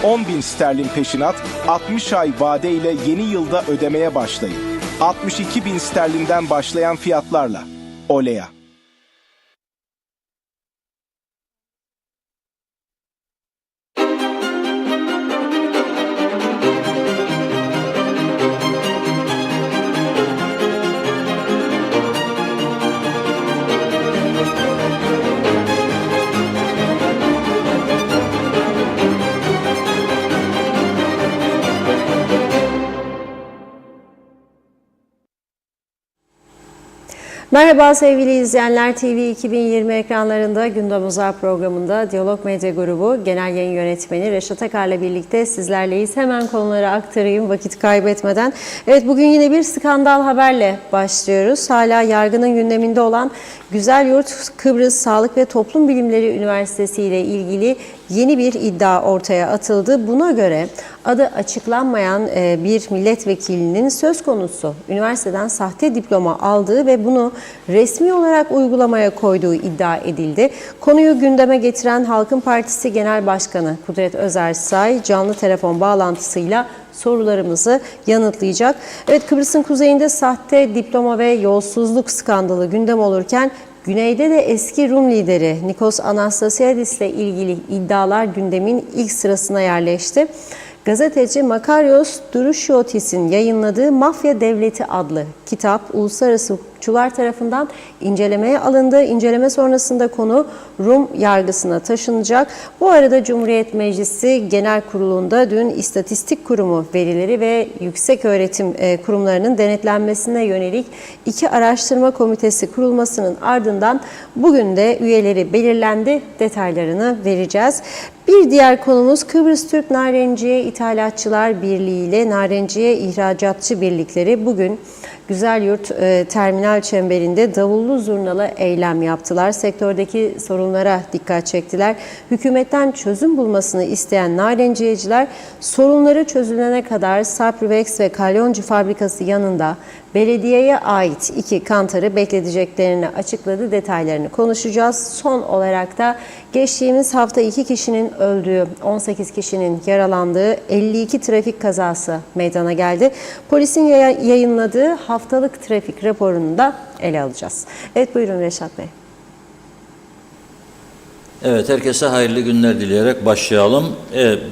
10.000 sterlin peşinat, 60 ay vadeyle yeni yılda ödemeye başlayın. 62.000 sterlinden başlayan fiyatlarla. Olea. Merhaba sevgili izleyenler, TV 2020 ekranlarında Gündem Uzar programında Diyalog Medya Grubu Genel Yayın Yönetmeni Reşat Akar'la birlikte sizlerleyiz. Hemen konuları aktarayım vakit kaybetmeden. Evet, bugün yine bir skandal haberle başlıyoruz. Hala yargının gündeminde olan Güzelyurt Kıbrıs Sağlık ve Toplum Bilimleri Üniversitesi ile ilgili yeni bir iddia ortaya atıldı. Buna göre adı açıklanmayan bir milletvekilinin söz konusu üniversiteden sahte diploma aldığı ve bunu resmi olarak uygulamaya koyduğu iddia edildi. Konuyu gündeme getiren Halkın Partisi Genel Başkanı Kudret Özersay canlı telefon bağlantısıyla sorularımızı yanıtlayacak. Evet, Kıbrıs'ın kuzeyinde sahte diploma ve yolsuzluk skandalı gündem olurken güneyde de eski Rum lideri Nikos Anastasiadis ile ilgili iddialar gündemin ilk sırasına yerleşti. Gazeteci Makarios Duruşiotis'in yayınladığı Mafya Devleti adlı kitap uluslararası hukukçular tarafından incelemeye alındı. İnceleme sonrasında konu Rum yargısına taşınacak. Bu arada Cumhuriyet Meclisi Genel Kurulu'nda dün İstatistik Kurumu verileri ve yükseköğretim kurumlarının denetlenmesine yönelik 2 araştırma komitesi kurulmasının ardından bugün de üyeleri belirlendi. Detaylarını vereceğiz. Bir diğer konumuz Kıbrıs Türk Narenciye İthalatçılar Birliği ile Narenciye İhracatçı Birlikleri bugün Güzelyurt terminal çemberinde davullu zurnalı eylem yaptılar. Sektördeki sorunlara dikkat çektiler. Hükümetten çözüm bulmasını isteyen narenciyeciler sorunları çözülene kadar Saprivex ve Kalyoncu fabrikası yanında belediyeye ait 2 kantarı bekleteceklerini açıkladı. Detaylarını konuşacağız. Son olarak da geçtiğimiz hafta 2 kişinin öldüğü, 18 kişinin yaralandığı 52 trafik kazası meydana geldi. Polisin yayınladığı haftalık trafik raporunu da ele alacağız. Evet, buyurun Reşat Bey. Evet, herkese hayırlı günler dileyerek başlayalım.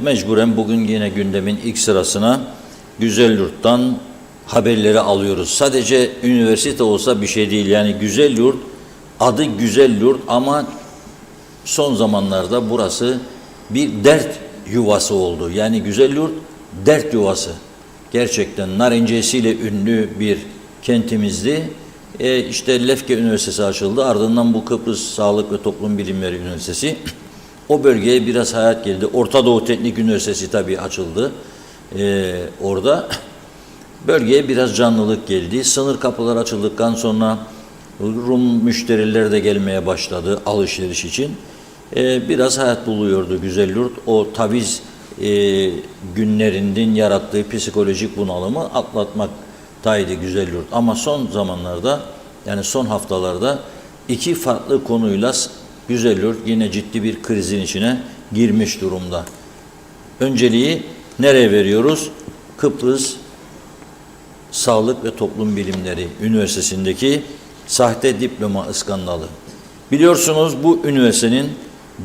Mecburen bugün yine gündemin ilk sırasına Güzelyurt'tan haberleri alıyoruz. Sadece üniversite olsa bir şey değil. Yani Güzelyurt, adı Güzelyurt ama son zamanlarda burası bir dert yuvası oldu. Yani Güzelyurt dert yuvası. Gerçekten narenciyesiyle ünlü bir kentimizdi. İşte Lefke Üniversitesi açıldı. Ardından bu Kıbrıs Sağlık ve Toplum Bilimleri Üniversitesi. O bölgeye biraz hayat geldi. Orta Doğu Teknik Üniversitesi tabii açıldı. Orada bölgeye biraz canlılık geldi. Sınır kapıları açıldıktan sonra Rum müşteriler de gelmeye başladı alışveriş için. Biraz hayat buluyordu Güzelyurt. O taviz günlerinin yarattığı psikolojik bunalımı atlatmaktaydı Güzelyurt. Ama son zamanlarda, yani son haftalarda 2 farklı konuyla Güzelyurt yine ciddi bir krizin içine girmiş durumda. Önceliği nereye veriyoruz? Kıbrıs Sağlık ve Toplum Bilimleri Üniversitesi'ndeki sahte diploma skandalı. Biliyorsunuz bu üniversitenin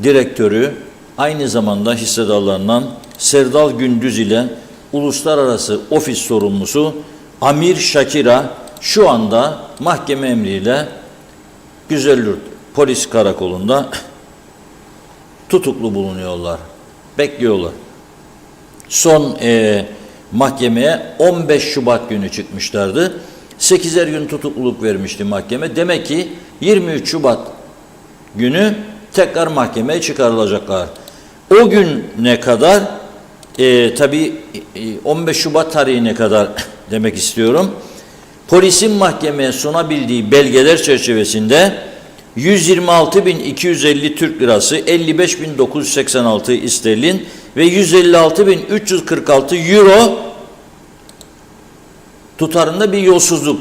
direktörü aynı zamanda hissedarlarından Serdal Gündüz ile uluslararası ofis sorumlusu Amir Şakira şu anda mahkeme emriyle Güzelyurt Polis Karakolu'nda tutuklu bulunuyorlar. Bekliyorlar. Son mahkemeye 15 Şubat günü çıkmışlardı. 8'er gün tutukluluk vermişti mahkeme. Demek ki 23 Şubat günü tekrar mahkemeye çıkarılacaklar. O gün ne kadar? Tabii 15 Şubat tarihine kadar demek istiyorum. Polisin mahkemeye sunabildiği belgeler çerçevesinde 126.250 Türk lirası, 55.986 isterlin ve 156.346 euro tutarında bir yolsuzluk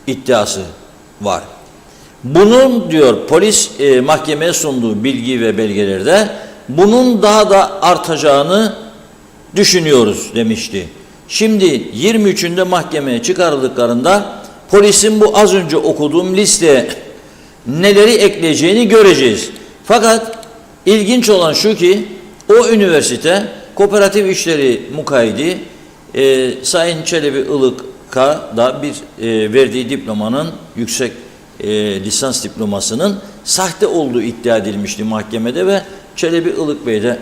iddiası var. Bunun diyor polis mahkemeye sunduğu bilgi ve belgelerde bunun daha da artacağını düşünüyoruz demişti. Şimdi 23'ünde mahkemeye çıkarıldıklarında polisin bu az önce okuduğum listeye neleri ekleyeceğini göreceğiz. Fakat ilginç olan şu ki o üniversite kooperatif işleri mukayyidi Sayın Çelebi Ilık'a da bir verdiği diplomanın yüksek lisans diplomasının sahte olduğu iddia edilmişti mahkemede ve Çelebi Ilık Bey de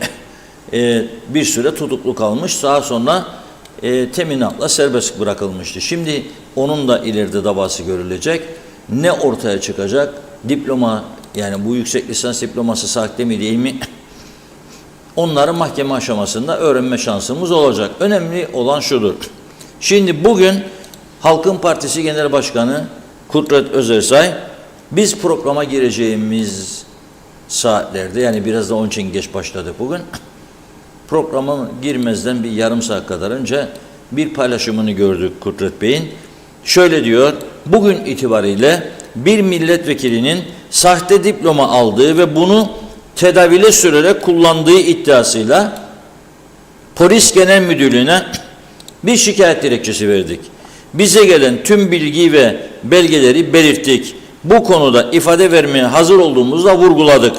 bir süre tutuklu kalmış. Daha sonra teminatla serbest bırakılmıştı. Şimdi onun da ileride davası görülecek. Ne ortaya çıkacak? Diploma, yani bu yüksek lisans diploması sahte mi değil mi? Onları mahkeme aşamasında öğrenme şansımız olacak. Önemli olan şudur. Şimdi bugün Halkın Partisi Genel Başkanı Kudret Özersay, biz programa gireceğimiz saatlerde, yani biraz da onun için geç başladık bugün, programa girmezden bir yarım saat kadar önce bir paylaşımını gördük Kudret Bey'in. Şöyle diyor: bugün itibariyle bir milletvekilinin sahte diploma aldığı ve bunu tedavile sürerek kullandığı iddiasıyla Polis Genel Müdürlüğü'ne bir şikayet dilekçesi verdik. Bize gelen tüm bilgi ve belgeleri belirttik. Bu konuda ifade vermeye hazır olduğumuzu da vurguladık.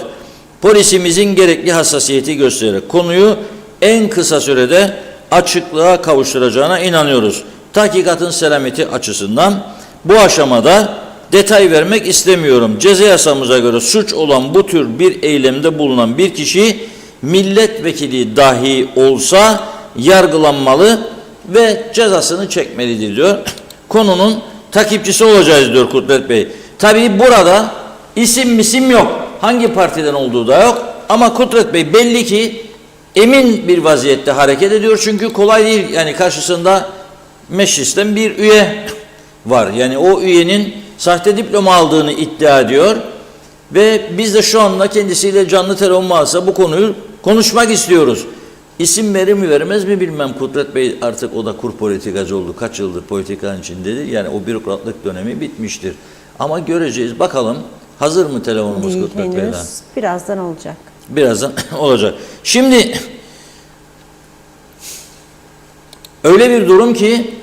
Polisimizin gerekli hassasiyeti göstererek konuyu en kısa sürede açıklığa kavuşturacağına inanıyoruz. Tahkikatın selameti açısından bu aşamada detay vermek istemiyorum. Ceza yasamıza göre suç olan bu tür bir eylemde bulunan bir kişi milletvekili dahi olsa yargılanmalı ve cezasını çekmelidir diyor. Konunun takipçisi olacağız diyor Kudret Bey. Tabii burada isim yok. Hangi partiden olduğu da yok. Ama Kudret Bey belli ki emin bir vaziyette hareket ediyor. Çünkü kolay değil. Yani karşısında meclisten bir üye var. Yani o üyenin sahte diploma aldığını iddia ediyor. Ve biz de şu anda kendisiyle canlı telefon varsa bu konuyu konuşmak istiyoruz. İsim verir mi vermez mi bilmem. Kudret Bey artık o da kur politikacı oldu. Kaç yıldır politikanın içindedir. Yani o bürokratlık dönemi bitmiştir. Ama göreceğiz. Bakalım hazır mı telefonumuz Değil, Kudret Bey'den? birazdan olacak. Birazdan olacak. Şimdi öyle bir durum ki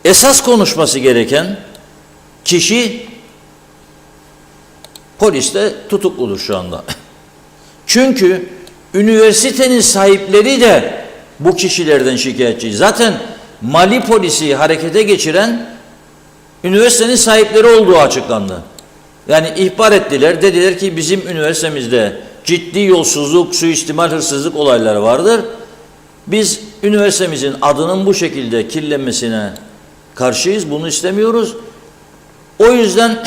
esas konuşması gereken kişi poliste tutukludur şu anda. Çünkü üniversitenin sahipleri de bu kişilerden şikayetçi. Zaten Mali polisi harekete geçiren üniversitenin sahipleri olduğu açıklandı. Yani ihbar ettiler. Dediler ki bizim üniversitemizde ciddi yolsuzluk, suistimal, hırsızlık olayları vardır. Biz üniversitemizin adının bu şekilde kirlenmesine karşıyız. Bunu istemiyoruz. O yüzden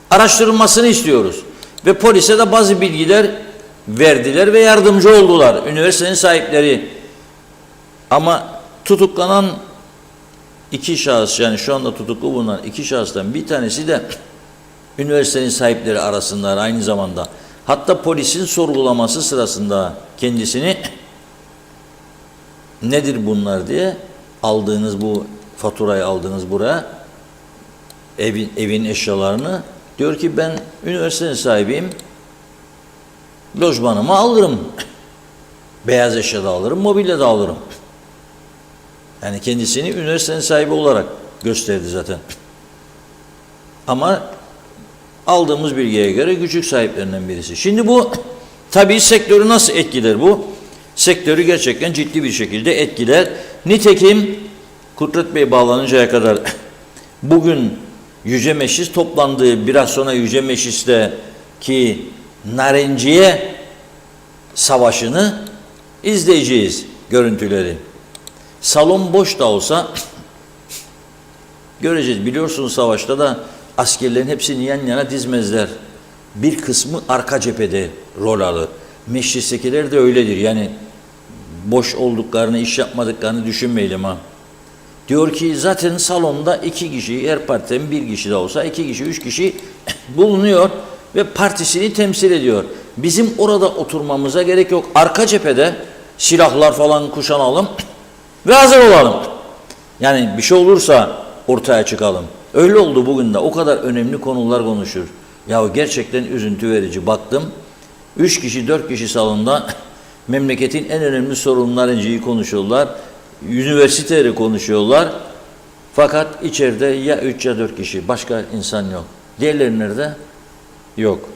araştırılmasını istiyoruz. Ve polise de bazı bilgiler verdiler ve yardımcı oldular. Üniversitenin sahipleri. Ama tutuklanan iki şahıs, yani şu anda tutuklu bulunan iki şahıstan bir tanesi de üniversitenin sahipleri arasında aynı zamanda. Hatta polisin sorgulaması sırasında kendisini nedir bunlar diye aldığınız bu faturayı aldığınız buraya evin eşyalarını diyor ki ben üniversitenin sahibiyim. Lojmanımı alırım. Beyaz eşya da alırım, mobilya da alırım. Yani kendisini üniversitenin sahibi olarak gösterdi zaten. Ama aldığımız bilgiye göre küçük sahiplerinden birisi. Şimdi bu tabii sektörü nasıl etkiler bu? Sektörü gerçekten ciddi bir şekilde etkiler. Nitekim Kudret Bey bağlanıncaya kadar bugün Yüce Meclis toplandığı, biraz sonra Yüce Meclis'teki Narenciye Savaşı'nı izleyeceğiz, görüntüleri. Salon boş da olsa göreceğiz. Biliyorsunuz savaşta da askerlerin hepsini yan yana dizmezler. Bir kısmı arka cephede rol alır. Meclistekiler de öyledir. Yani boş olduklarını, iş yapmadıklarını düşünmeyelim ha. Diyor ki zaten salonda iki kişi, her partiden bir kişi de olsa iki kişi, üç kişi bulunuyor ve partisini temsil ediyor. Bizim orada oturmamıza gerek yok. Arka cephede silahlar falan kuşanalım ve hazır olalım. Yani bir şey olursa ortaya çıkalım. Öyle oldu bugün de. O kadar önemli konular konuşur. Ya gerçekten üzüntü verici. Baktım 3 kişi 4 kişi salonda Memleketin en önemli sorunlarını konuşuyorlar. Üniversiteleri konuşuyorlar. Fakat içeride ya 3 ya 4 kişi. Başka insan yok. Diğerleri nerede? Yok.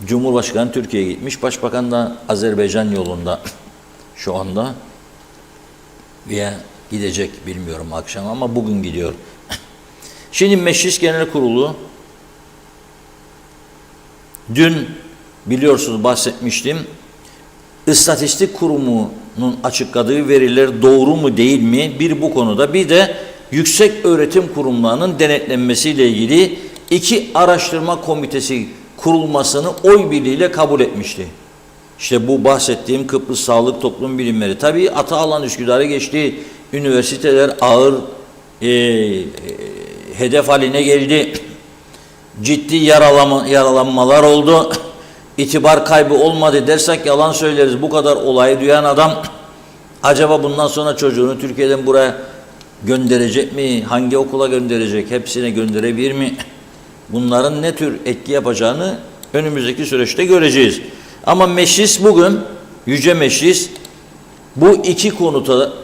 Cumhurbaşkanı Türkiye'ye gitmiş. Başbakan da Azerbaycan yolunda şu anda. Veya gidecek bilmiyorum akşam ama bugün gidiyor. Şimdi Meclis Genel Kurulu dün biliyorsunuz bahsetmiştim. İstatistik Kurumu'nun açıkladığı veriler doğru mu değil mi? Bir bu konuda, bir de yüksek öğretim kurumlarının denetlenmesiyle ilgili 2 araştırma komitesi kurulmasını oy birliğiyle kabul etmişti. İşte bu bahsettiğim Kıbrıs Sağlık Toplum Bilimleri. Tabii Atalan Üsküdar'a geçti. Üniversiteler ağır hedef haline geldi. Ciddi yaralanmalar oldu. İtibar kaybı olmadı dersek yalan söyleriz. Bu kadar olayı duyan adam acaba bundan sonra çocuğunu Türkiye'den buraya gönderecek mi? Hangi okula gönderecek? Hepsine gönderebilir mi? Bunların ne tür etki yapacağını önümüzdeki süreçte göreceğiz. Ama meclis bugün, Yüce Meclis bu 2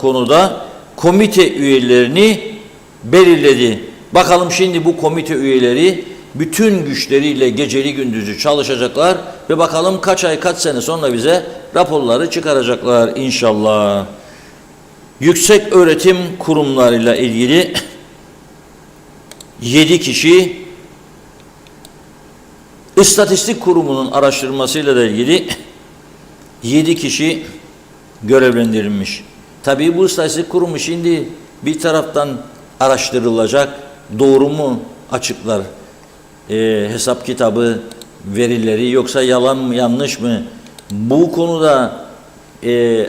konuda komite üyelerini belirledi. Bakalım şimdi bu komite üyeleri bütün güçleriyle geceli gündüzü çalışacaklar ve bakalım kaç ay kaç sene sonra bize raporları çıkaracaklar inşallah. Yüksek öğretim kurumlarıyla ilgili 7 kişi, İstatistik Kurumu'nun araştırmasıyla da ilgili 7 kişi görevlendirilmiş. Tabii bu İstatistik Kurumu şimdi bir taraftan araştırılacak, doğru mu açıklar hesap kitabı, verileri, yoksa yalan mı yanlış mı? Bu konuda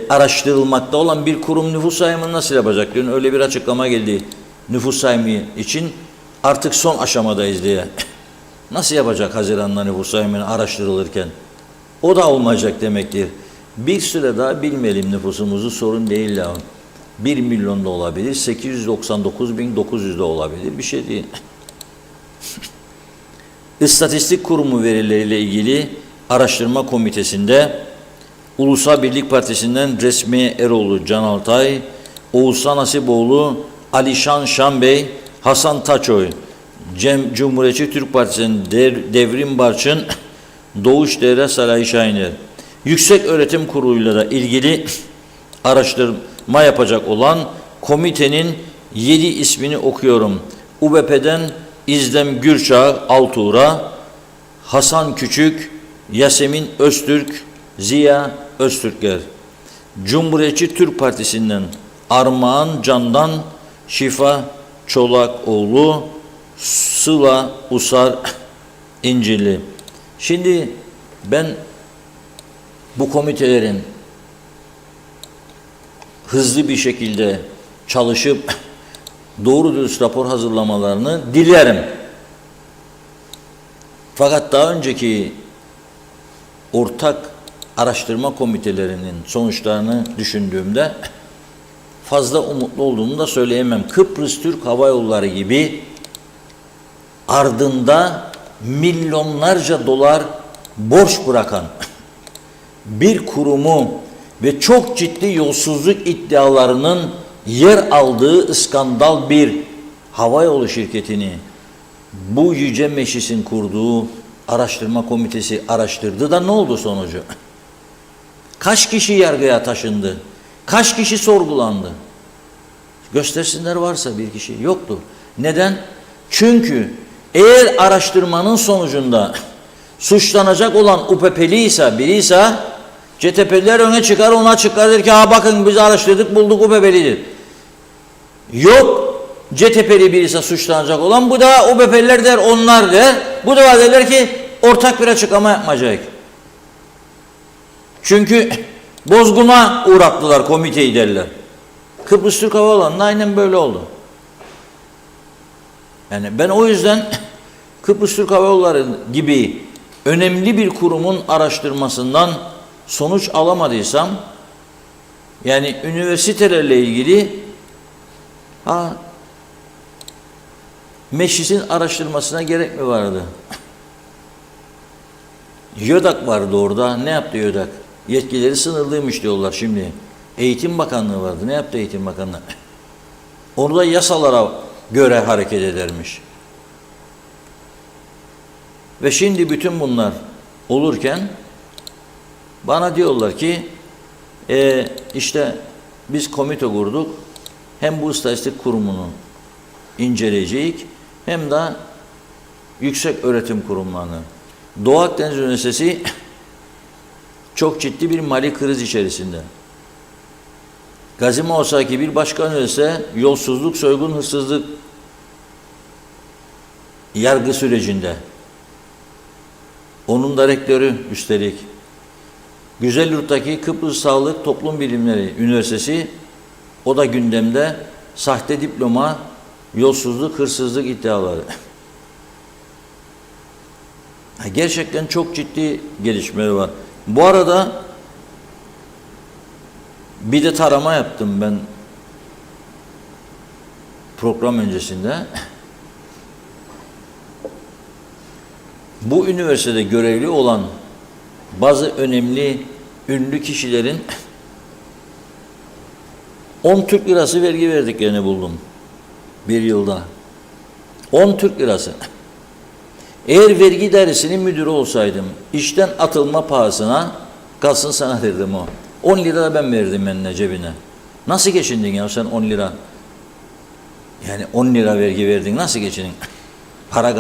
araştırılmakta olan bir kurum nüfus sayımını nasıl yapacak? Dün öyle bir açıklama geldi nüfus sayımı için, artık son aşamadayız diye. Nasıl yapacak Haziran'da nüfus sayımını araştırılırken? O da olmayacak demektir. Bir süre daha bilmeyelim nüfusumuzu, sorun değil ya. 1 milyon da olabilir, 899.900 de olabilir, bir şey değil. İstatistik Kurumu verileriyle ilgili araştırma komitesinde Ulusal Birlik Partisi'nden Resmiye Eroğlu Can Altay, Oğuzhan Hasipoğlu, Alişan Şambey, Hasan Taçoy, Cumhuriyetçi Türk Partisi'nin Devrim Barçın, Doğuş Devre Salahi Şahiner. Yüksek Öğretim Kurulu'yla da ilgili araştırma yapacak olan komitenin 7 ismini okuyorum. UBP'den İzdem Gürçağ Altuğra, Hasan Küçük, Yasemin Öztürk, Ziya Öztürkler. Cumhuriyetçi Türk Partisi'nden Armağan Candan, Şifa Çolakoğlu, Sıla Usar İncirli. Şimdi ben bu komitelerin hızlı bir şekilde çalışıp doğru dürüst rapor hazırlamalarını dilerim. Fakat daha önceki ortak araştırma komitelerinin sonuçlarını düşündüğümde fazla umutlu olduğumu da söyleyemem. Kıbrıs Türk Hava Yolları gibi ardında milyonlarca dolar borç bırakan bir kurumu ve çok ciddi yolsuzluk iddialarının yer aldığı iskandal bir havayolu şirketini bu Yüce Meclis'in kurduğu araştırma komitesi araştırdı da ne oldu sonucu? Kaç kişi yargıya taşındı? Kaç kişi sorgulandı? Göstersinler, varsa bir kişi. Yoktu. Neden? Çünkü eğer araştırmanın sonucunda suçlanacak olan UPP'li ise, biri ise, CTP'liler öne çıkar, ona çıkar, der ki ha bakın biz araştırdık bulduk UPP'lidir. Yok, CTP'li birisi suçlanacak olan, bu da UPP'liler der, onlar der. Bu da derler ki ortak bir açıklama yapmayacak. Çünkü bozguna uğrattılar komiteyi derler. Kıbrıs Türk Hava Yolları'nda aynen böyle oldu. Yani ben o yüzden Kıbrıs Türk Hava Yolları gibi önemli bir kurumun araştırmasından sonuç alamadıysam, yani üniversitelerle ilgili meclisin araştırmasına gerek mi vardı? YÖDAK vardı orada. Ne yaptı YÖDAK? Yetkileri sınırlıymış diyorlar şimdi. Eğitim Bakanlığı vardı. Ne yaptı Eğitim Bakanlığı? Orada yasalara göre hareket edermiş. Ve şimdi bütün bunlar olurken bana diyorlar ki işte biz komite kurduk. Hem bu istatistik kurumunu inceleyeceğiz hem de yüksek öğretim kurumlarını. Doğu Akdeniz Üniversitesi çok ciddi bir mali kriz içerisinde. Gazi Osaki bir başka üniversite yolsuzluk, soygun, hırsızlık yargı sürecinde. Onun da rektörü üstelik. Güzelyurt'taki Kıbrıs Sağlık Toplum Bilimleri Üniversitesi o da gündemde sahte diploma, yolsuzluk, hırsızlık iddiaları. Gerçekten çok ciddi gelişmeler var. Bu arada bir de tarama yaptım ben program öncesinde. Bu üniversitede görevli olan bazı önemli, ünlü kişilerin 10 Türk lirası vergi verdiklerini buldum. Bir yılda. 10 Türk lirası. Eğer vergi dairesinin müdürü olsaydım, işten atılma pahasına kalsın sana derdim o. 10 lira da ben verdim benimle cebine. Nasıl geçindin ya sen 10 lira? Yani 10 lira vergi verdin, nasıl geçindin? Para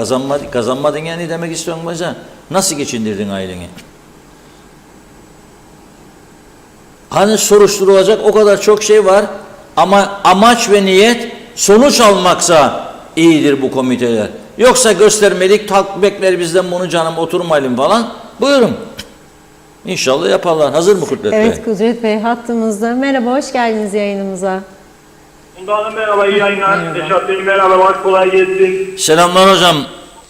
kazanmadın yani demek istiyorum mesela. Nasıl geçindirdin aileni? Hani soruşturulacak o kadar çok şey var ama amaç ve niyet sonuç almaksa iyidir bu komiteler. Yoksa göstermelik tak bekler bizden bunu canım oturmayalım falan. Buyurun. İnşallah yaparlar. Hazır mı Kudret Bey? Evet Kudret Bey hattımızda. Merhaba, hoş geldiniz yayınımıza. Funda Hanım merhaba, iyi yayınlar. Reşat Bey merhaba, kolay gelsin. Selamlar hocam.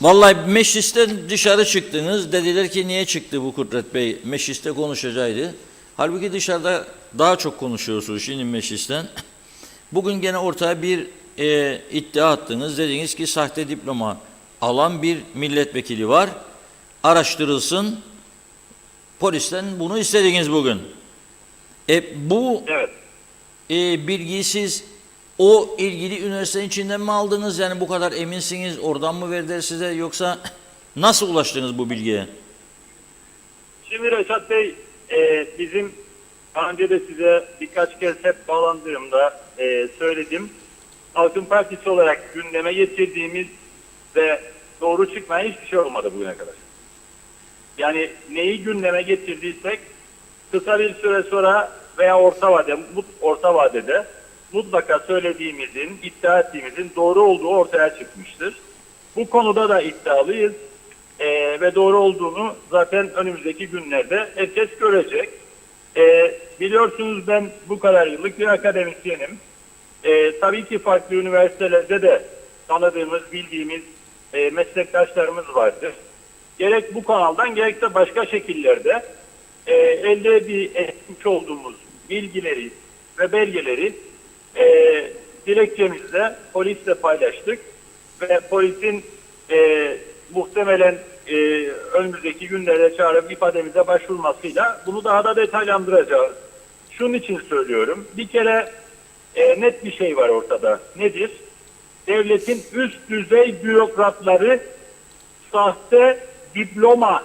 Vallahi meclisten dışarı çıktınız. Dediler ki niye çıktı bu Kudret Bey? Mecliste konuşacaktı. Halbuki dışarıda daha çok konuşuyorsunuz şimdi meclisten. Bugün gene ortaya bir iddia attınız. Dediniz ki sahte diploma alan bir milletvekili var. Araştırılsın. Polisten bunu istediniz bugün. Bu Evet. bilgiyi siz o ilgili üniversitenin içinden mi aldınız? Yani bu kadar eminsiniz, oradan mı verdiler size yoksa nasıl ulaştınız bu bilgiye? Şimdi Reşat Bey, bizim daha önce de size birkaç kez hep bağlandığımda söyledim. Halkın Partisi olarak gündeme getirdiğimiz ve doğru çıkmayan hiçbir şey olmadı bugüne kadar. Yani neyi gündeme getirdiysek kısa bir süre sonra veya orta vadede mutlaka söylediğimizin, iddia ettiğimizin doğru olduğu ortaya çıkmıştır. Bu konuda da iddialıyız ve doğru olduğunu zaten önümüzdeki günlerde herkes görecek. Biliyorsunuz ben bu kadar yıllık bir akademisyenim. Tabii ki farklı üniversitelerde de tanıdığımız, bildiğimiz meslektaşlarımız vardır. Gerek bu kanaldan gerek de başka şekillerde elde etmiş olduğumuz bilgileri ve belgeleri dilekçemizle polisle paylaştık ve polisin muhtemelen önümüzdeki günlerde çağırıp ifademize başvurmasıyla bunu daha da detaylandıracağız. Şunun için söylüyorum. Bir kere net bir şey var ortada. Nedir? Devletin üst düzey bürokratları sahte diploma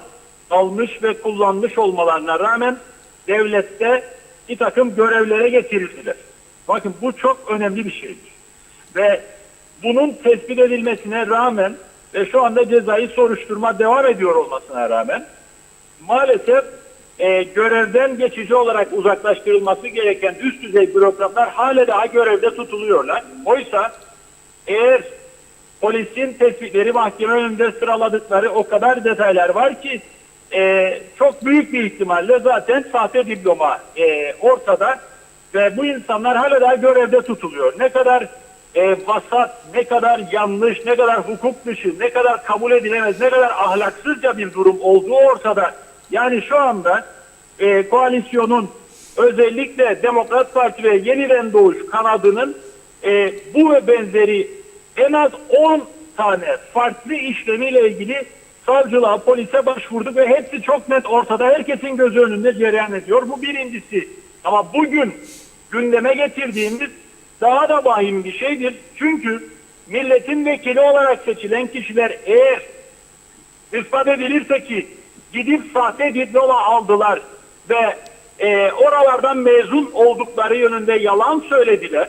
almış ve kullanmış olmalarına rağmen devlette bir takım görevlere getirildiler. Bakın bu çok önemli bir şeydir. Ve bunun tespit edilmesine rağmen ve şu anda cezai soruşturma devam ediyor olmasına rağmen maalesef görevden geçici olarak uzaklaştırılması gereken üst düzey bürokratlar hala daha görevde tutuluyorlar. Oysa eğer polisin tespitleri mahkeme önünde sıraladıkları o kadar detaylar var ki çok büyük bir ihtimalle zaten sahte diploma ortada ve bu insanlar hala daha görevde tutuluyor. Ne kadar vasat, ne kadar yanlış, ne kadar hukuk dışı, ne kadar kabul edilemez, ne kadar ahlaksızca bir durum olduğu ortada. Yani şu anda koalisyonun özellikle Demokrat Parti ve Yeniden Doğuş kanadının bu ve benzeri en az 10 tane farklı işlemiyle ilgili savcılığa, polise başvurduk ve hepsi çok net ortada. Herkesin gözü önünde cereyan ediyor. Bu birincisi. Ama bugün gündeme getirdiğimiz daha da vahim bir şeydir. Çünkü milletin vekili olarak seçilen kişiler eğer ispat edilirse ki gidip sahte diploma aldılar ve oralardan mezun oldukları yönünde yalan söylediler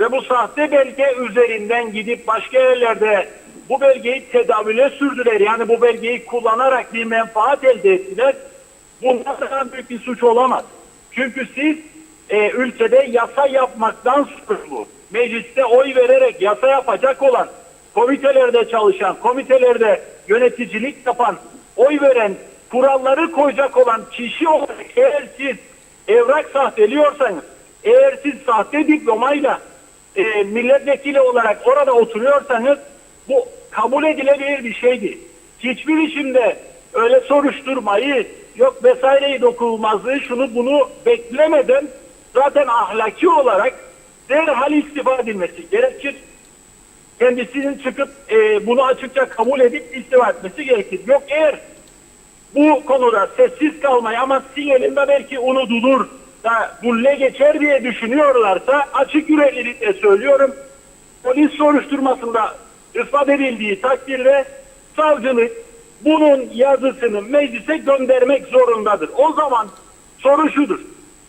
ve bu sahte belge üzerinden gidip başka yerlerde bu belgeyi tedavüle sürdüler. Yani bu belgeyi kullanarak bir menfaat elde ettiler. Bundan daha büyük bir suç olamaz. Çünkü siz ülkede yasa yapmaktan sorumlu, mecliste oy vererek yasa yapacak olan, komitelerde çalışan, komitelerde yöneticilik yapan, oy veren, kuralları koyacak olan kişi olarak eğer siz evrak sahteliyorsanız, eğer siz sahte diplomayla milletvekili olarak orada oturuyorsanız bu kabul edilebilir bir şeydi. Hiçbir işimde öyle soruşturmayı yok vesaireyi dokunulmazlığı şunu bunu beklemeden zaten ahlaki olarak derhal istifa edilmesi gerekir. Kendisinin çıkıp bunu açıkça kabul edip istifa etmesi gerekir. Yok eğer bu konuda sessiz kalmayı ama sinyalinde belki unutulur da bulle geçer diye düşünüyorlarsa açık yüreklilikle söylüyorum. Polis soruşturmasında ispat edildiği takdirde savcılık bunun yazısını meclise göndermek zorundadır. O zaman soru şudur.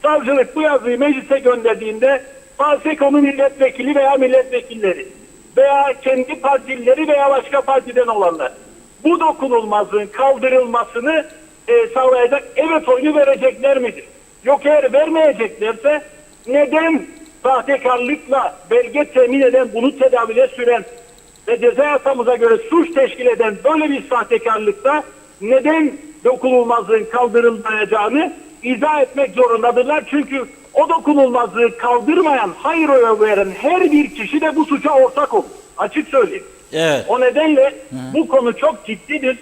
Savcılık bu yazıyı meclise gönderdiğinde Falseko'nun milletvekili veya milletvekilleri veya kendi partileri veya başka partiden olanlar bu dokunulmazlığın kaldırılmasını sağlayacak evet oyunu verecekler midir? Yok eğer vermeyeceklerse neden sahtekarlıkla belge temin eden bunu tedavüle süren ve ceza yasamıza göre suç teşkil eden böyle bir sahtekarlıkta neden dokunulmazlığın kaldırılmayacağını izah etmek zorundadırlar. Çünkü o dokunulmazlığı kaldırmayan, hayır oyu veren her bir kişi de bu suça ortak olur. Açık söyleyeyim. Evet. O nedenle bu konu çok ciddidir.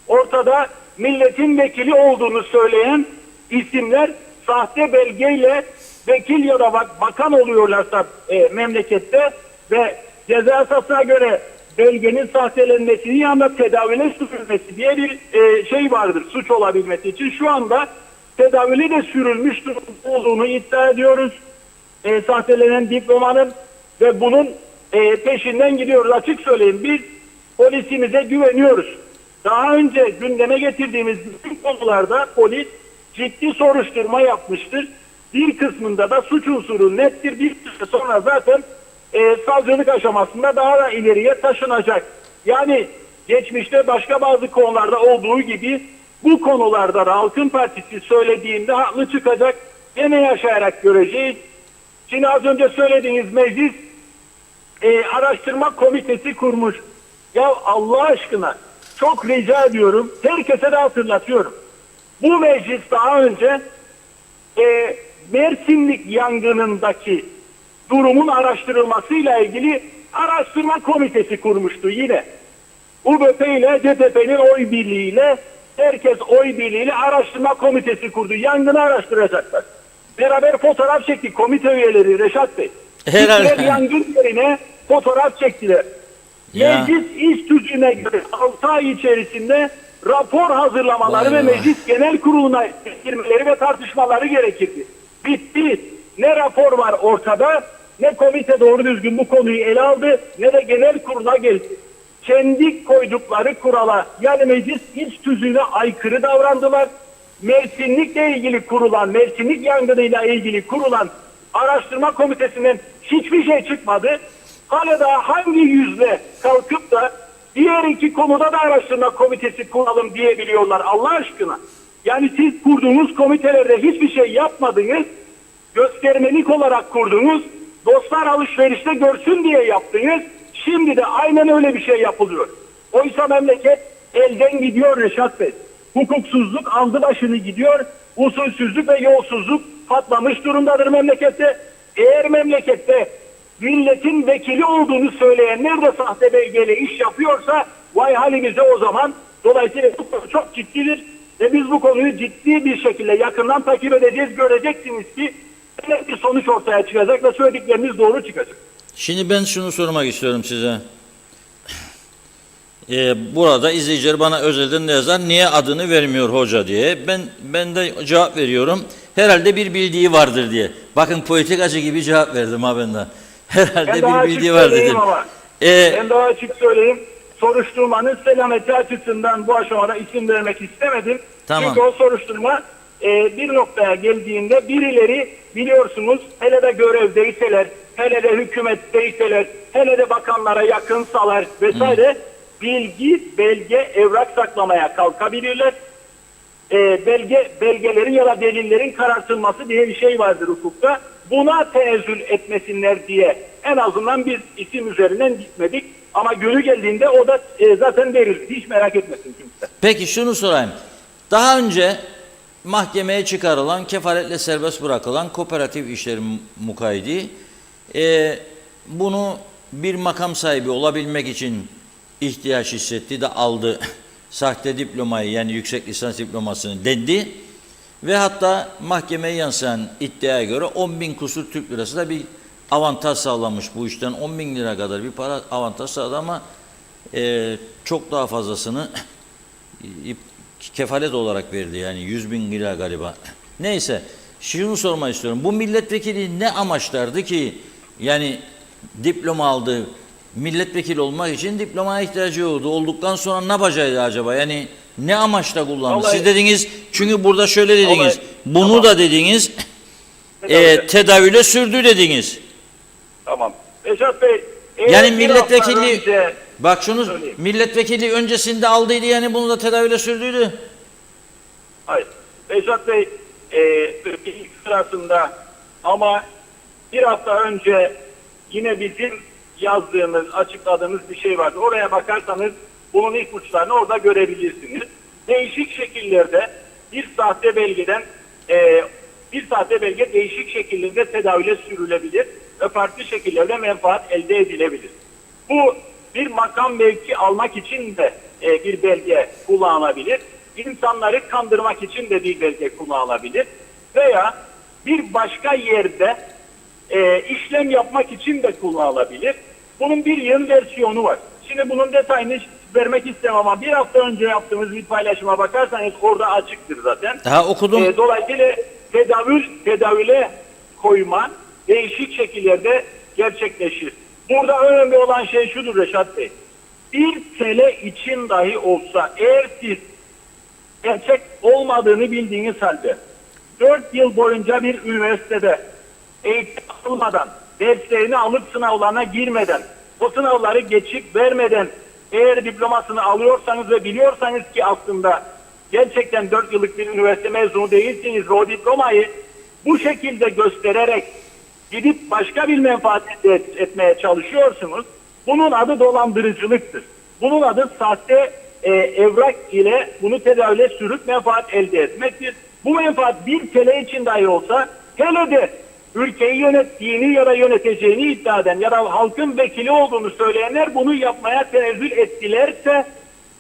Ortada milletin vekili olduğunu söyleyen isimler sahte belgeyle vekil ya da bakan oluyorlarsa memlekette ve ceza yasasına göre belgenin sahtelenmesinin yanında tedavüle sürülmesi diye bir şey vardır suç olabilmesi için. Şu anda tedavüle de sürülmüş olduğunu iddia ediyoruz. Sahtelenen diplomanın ve bunun peşinden gidiyoruz. Açık söyleyeyim biz polisimize güveniyoruz. Daha önce gündeme getirdiğimiz bütün konularda polis ciddi soruşturma yapmıştır. Bir kısmında da suç unsuru nettir. Bir süre sonra zaten savcılık aşamasında daha da ileriye taşınacak. Yani geçmişte başka bazı konularda olduğu gibi bu konularda da Halkın Partisi söylediğinde haklı çıkacak. Gene yaşayarak göreceğiz. Şimdi az önce söylediğiniz meclis araştırma komitesi kurmuş. Ya Allah aşkına çok rica ediyorum. Herkese de hatırlatıyorum. Bu meclis daha önce Mersinlik yangınındaki durumun araştırılmasıyla ilgili araştırma komitesi kurmuştu yine. UBP ile CTP'nin oy birliğiyle herkes oy birliğiyle araştırma komitesi kurdu. Yangını araştıracaklar. Beraber fotoğraf çektik komite üyeleri Reşat Bey. Herhalde. Yangın yerine fotoğraf çektiler. Ya. Meclis iş tüzüğüne göre 6 ay içerisinde rapor hazırlamaları Vay ve vay. meclis genel kuruluna girmeleri ve tartışmaları gerekirdi. Bitti. Ne rapor var ortada, ne komite doğru düzgün bu konuyu ele aldı, ne de genel kurula geldi. Kendi koydukları kurala, yani meclis iç tüzüğüne aykırı davrandılar. Mersinlikle ilgili kurulan, Mersinlik yangınıyla ilgili kurulan araştırma komitesinden hiçbir şey çıkmadı. Hala da hangi yüzle kalkıp da diğer iki konuda da araştırma komitesi kuralım diyebiliyorlar Allah aşkına. Yani siz kurduğunuz komitelerde hiçbir şey yapmadınız, göstermelik olarak kurdunuz, dostlar alışverişte görsün diye yaptınız, şimdi de aynen öyle bir şey yapılıyor. Oysa memleket elden gidiyor Reşat Bey. Hukuksuzluk aldı başını gidiyor, usulsüzlük ve yolsuzluk patlamış durumdadır memlekette. Eğer memlekette milletin vekili olduğunu söyleyenler de sahte belgeyle iş yapıyorsa vay halimize o zaman. Dolayısıyla bu konu çok ciddidir ve biz bu konuyu ciddi bir şekilde yakından takip edeceğiz. Göreceksiniz ki bir sonuç ortaya çıkacak ve söylediklerimiz doğru çıkacak. Şimdi ben şunu sormak istiyorum size. Burada izleyiciler bana özelden de yazar, niye adını vermiyor hoca diye. Ben de cevap veriyorum. Herhalde bir bildiği vardır diye. Bakın politikacı gibi cevap verdim ha ben de. Herhalde bir bildiği var dedim. Ben daha açık söyleyeyim. Soruşturmanın selameti açısından bu aşamada isim vermek istemedim. Tamam. Çünkü o soruşturma bir noktaya geldiğinde birileri biliyorsunuz hele de görevdeyseler, hele de hükümetteyseler, hele de bakanlara yakınsalar vesaire bilgi, belge, evrak saklamaya kalkabilirler. Belgelerin ya da delillerin karartılması diye bir şey vardır hukukta. Buna tenezzül etmesinler diye en azından biz isim üzerinden gitmedik. Ama günü geldiğinde o da zaten verildi. Hiç merak etmesin kimse. Peki şunu sorayım. Daha önce mahkemeye çıkarılan, kefaletle serbest bırakılan kooperatif işlerin mukayyidi bunu bir makam sahibi olabilmek için ihtiyaç hissetti de aldı. Sahte diplomayı, yani yüksek lisans diplomasını dendi ve hatta mahkemeye yansıyan iddiaya göre 10.000 kusur Türk lirası da bir avantaj sağlamış bu işten. 10.000 lira kadar bir para avantaj sağladı ama çok daha fazlasını kefalet olarak verdi, yani 100.000 lira galiba. Neyse, şunu sormak istiyorum. Bu milletvekili ne amaçlardı ki, yani diploma aldı, milletvekili olmak için diplomaya ihtiyacı yoktu. Olduktan sonra ne yapacaktı acaba? Yani ne amaçla kullandı? Siz dediniz, çünkü burada şöyle dediniz, bunu tamam, da dediniz, tedavüle sürdü dediniz. Tamam. Reşat Bey, yani milletvekili, bak şunu söyleyeyim, milletvekili öncesinde aldıydı, yani bunu da tedavüle sürdüydü. Hayır. Reşat Bey, ilk sırasında ama bir hafta önce yine bizim yazdığımız, açıkladığımız bir şey vardı. Oraya bakarsanız bunun ilk uçlarını orada görebilirsiniz. Değişik şekillerde bir sahte belge değişik şekillerde tedavüle sürülebilir ve farklı şekillerde menfaat elde edilebilir. Bu bir makam mevki almak için de bir belge kullanılabilir. İnsanları kandırmak için de bir belge kullanılabilir. Veya bir başka yerde işlem yapmak için de kullanılabilir. Bunun bir yığın versiyonu var. Şimdi bunun detayını vermek istemem ama bir hafta önce yaptığımız bir paylaşıma bakarsanız orada açıktır zaten. Daha okudum. Dolayısıyla tedavüle koyma değişik şekillerde gerçekleşir. Burada önemli olan şey şudur Reşat Bey. 1 TL için dahi olsa eğer siz gerçek olmadığını bildiğiniz halde 4 yıl boyunca bir üniversitede eğitim almadan, derslerini alıp sınavlarına girmeden, o sınavları geçip vermeden eğer diplomasını alıyorsanız ve biliyorsanız ki aslında gerçekten 4 yıllık bir üniversite mezunu değilsiniz ve o diplomayı bu şekilde göstererek gidip başka bir menfaat elde etmeye çalışıyorsunuz. Bunun adı dolandırıcılıktır. Bunun adı sahte evrak ile bunu tedavüle sürüp menfaat elde etmektir. Bu menfaat 1 TL için dahi olsa, hele de ülkeyi yönettiğini ya da yöneteceğini iddia eden ya da halkın vekili olduğunu söyleyenler bunu yapmaya tenezzül ettilerse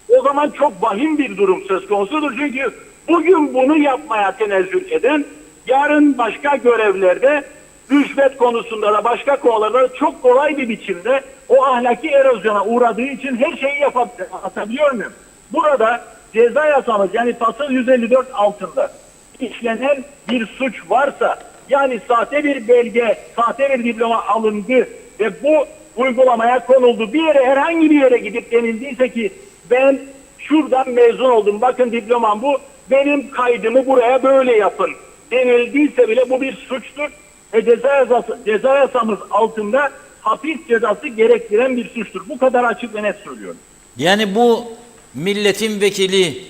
o zaman çok vahim bir durum söz konusudur. Çünkü bugün bunu yapmaya tenezzül eden yarın başka görevlerde, rüşvet konusunda da başka konularda çok kolay bir biçimde o ahlaki erozyona uğradığı için her şeyi yapabiliyor muyum? Burada ceza yasamız, yani fasıl 154 altında işlenen bir suç varsa, yani sahte bir belge, sahte bir diploma alındı ve bu uygulamaya konuldu. Bir yere, herhangi bir yere gidip denildiyse ki ben şuradan mezun oldum, bakın diplomam bu, benim kaydımı buraya böyle yapın denildiyse bile bu bir suçtur. Ceza yasamız altında hapis cezası gerektiren bir suçtur. Bu kadar açık ve net söylüyorum. Yani bu milletin vekili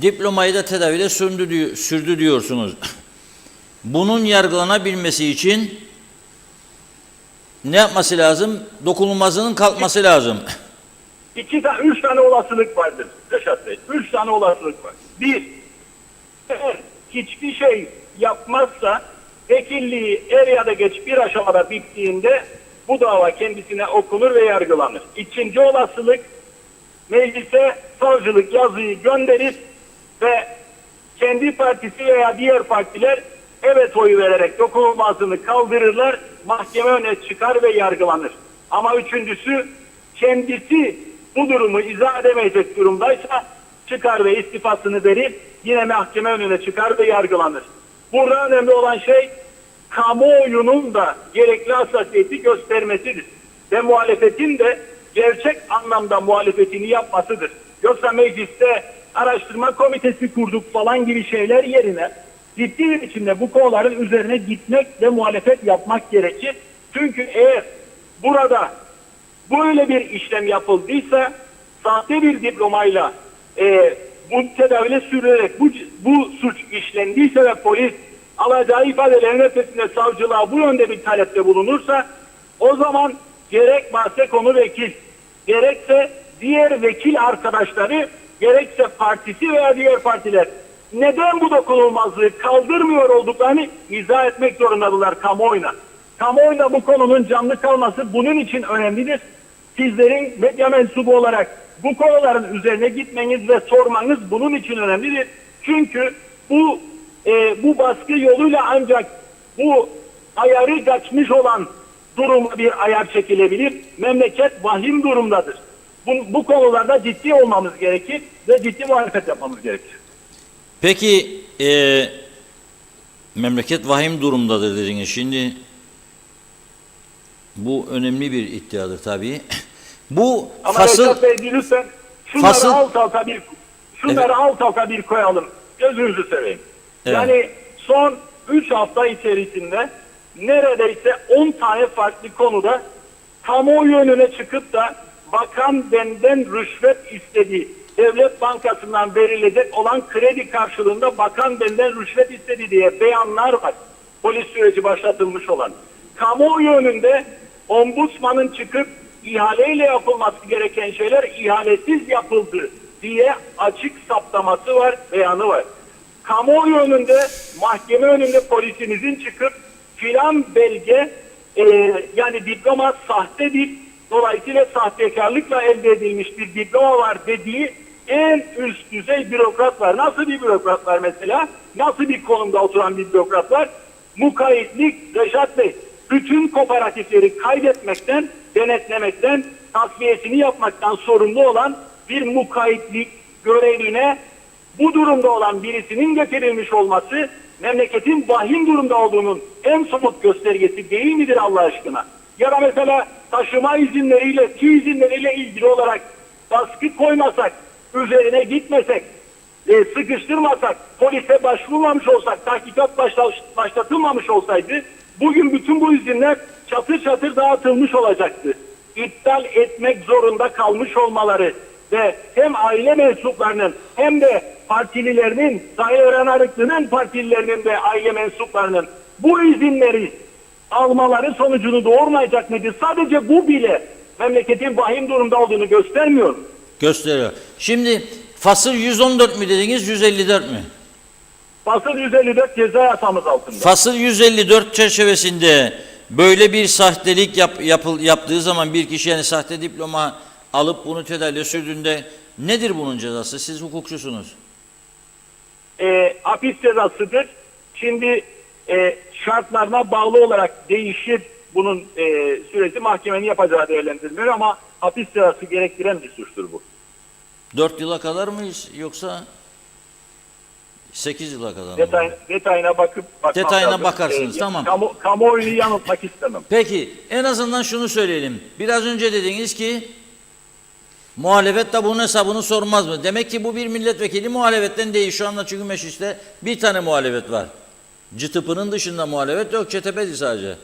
diplomayı da tedavüle sürdü diyorsunuz. Bunun yargılanabilmesi için ne yapması lazım? Dokunulmazlığının kalkması lazım. 3 tane olasılık vardır Reşat Bey. 3 tane olasılık var. 1, eğer hiçbir şey yapmazsa vekilliği er ya da geç bir aşamada bittiğinde bu dava kendisine okunur ve yargılanır. 2. olasılık, meclise savcılık yazıyı gönderir ve kendi partisi veya diğer partiler evet oyu vererek dokunulmazlığını kaldırırlar, mahkeme öne çıkar ve yargılanır. Ama 3.'sü kendisi bu durumu izah edemeyecek durumdaysa çıkar ve istifasını verir, yine mahkeme önüne çıkar ve yargılanır. Burada önemli olan şey kamuoyunun da gerekli hassasiyeti göstermesidir. Ve muhalefetin de gerçek anlamda muhalefetini yapmasıdır. Yoksa mecliste araştırma komitesi kurduk falan gibi şeyler yerine ciddi bir biçimde bu konuların üzerine gitmek ve muhalefet yapmak gerekir. Çünkü eğer burada böyle bir işlem yapıldıysa, sahte bir diplomayla bu tedavüle sürülerek bu suç işlendiyse ve polis alacağı ifadelerin ötesinde savcılığa bu yönde bir talepte bulunursa, o zaman gerek bahse konu vekil, gerekse diğer vekil arkadaşları, gerekse partisi veya diğer partiler neden bu dokunulmazlığı kaldırmıyor olduklarını izah etmek zorundadılar kamuoyuna. Kamuoyuna bu konunun canlı kalması bunun için önemlidir. Sizlerin medya mensubu olarak bu konuların üzerine gitmeniz ve sormanız bunun için önemlidir. Çünkü bu baskı yoluyla ancak bu ayarı kaçmış olan duruma bir ayar çekilebilir. Memleket vahim durumdadır. Bu konularda ciddi olmamız gerekir ve ciddi muhalefet yapmamız gerekir. Peki memleket vahim durumdadır dediniz. Şimdi bu önemli bir iddiadır tabii. Bu ama fasıl... Reşat Bey lütfen şunları alt alta bir koyalım. Gözünüzü seveyim. Evet. Yani son 3 hafta içerisinde neredeyse 10 tane farklı konuda kamuoyu önüne çıkıp da bakan benden rüşvet istedi, devlet bankasından verilecek olan kredi karşılığında bakan benden rüşvet istedi diye beyanlar var. Polis süreci başlatılmış olan. Kamuoyu önünde ombudsmanın çıkıp ihaleyle yapılması gereken şeyler ihalesiz yapıldı diye açık saptaması var, beyanı var. Kamuoyu önünde, mahkeme önünde polisimizin çıkıp filan belge yani diploma sahtedir, dolayısıyla sahtekarlıkla elde edilmiş bir diploma var dediği en üst düzey bürokrat var. Nasıl bir bürokrat var mesela? Nasıl bir konumda oturan bir bürokrat var? Mukayyitlik Reşat Bey. Bütün kooperatifleri kaydetmekten, denetlemekten, tasfiyesini yapmaktan sorumlu olan bir mukayyitlik görevine bu durumda olan birisinin getirilmiş olması memleketin vahim durumda olduğunun en somut göstergesi değil midir Allah aşkına? Ya da mesela taşıma izinleriyle, tüy izinleriyle ilgili olarak baskı koymasak, üzerine gitmesek, sıkıştırmasak, polise başvurmamış olsak, tahkikat başlatılmamış olsaydı, bugün bütün bu izinler çatır çatır dağıtılmış olacaktı. İptal etmek zorunda kalmış olmaları ve hem aile mensuplarının hem de partililerinin, Sayın Eren Arıklı'nın partililerinin ve aile mensuplarının bu izinleri almaları sonucunu doğurmayacak mıydı? Sadece bu bile memleketin vahim durumda olduğunu göstermiyor mu? Gösteriyor. Şimdi fasıl 114 mi dediniz, 154 mü? Fasıl 154 ceza yasamız altında. Fasıl 154 çerçevesinde böyle bir sahtelik yaptığı zaman bir kişi, yani sahte diploma alıp bunu tedavüle sürdüğünde nedir bunun cezası? Siz hukukçusunuz. Hapis cezasıdır. Şimdi şartlarına bağlı olarak değişir bunun süresi, mahkemenin yapacağı değerlendiriliyor ama hapis cezası gerektiren bir suçtur bu. 4 yıla kadar mıyız yoksa 8 yıla kadar mı? Detayına Detayına bakarsınız, tamam. Kamuoyunu yanıltmak istemem. Peki en azından şunu söyleyelim. Biraz önce dediniz ki muhalefet de bunun hesabını sormaz mı? Demek ki bu bir milletvekili muhalefetten değil. Şu anda çünkü mecliste bir tane muhalefet var. CTP'nin dışında muhalefet yok. CTP'li sadece.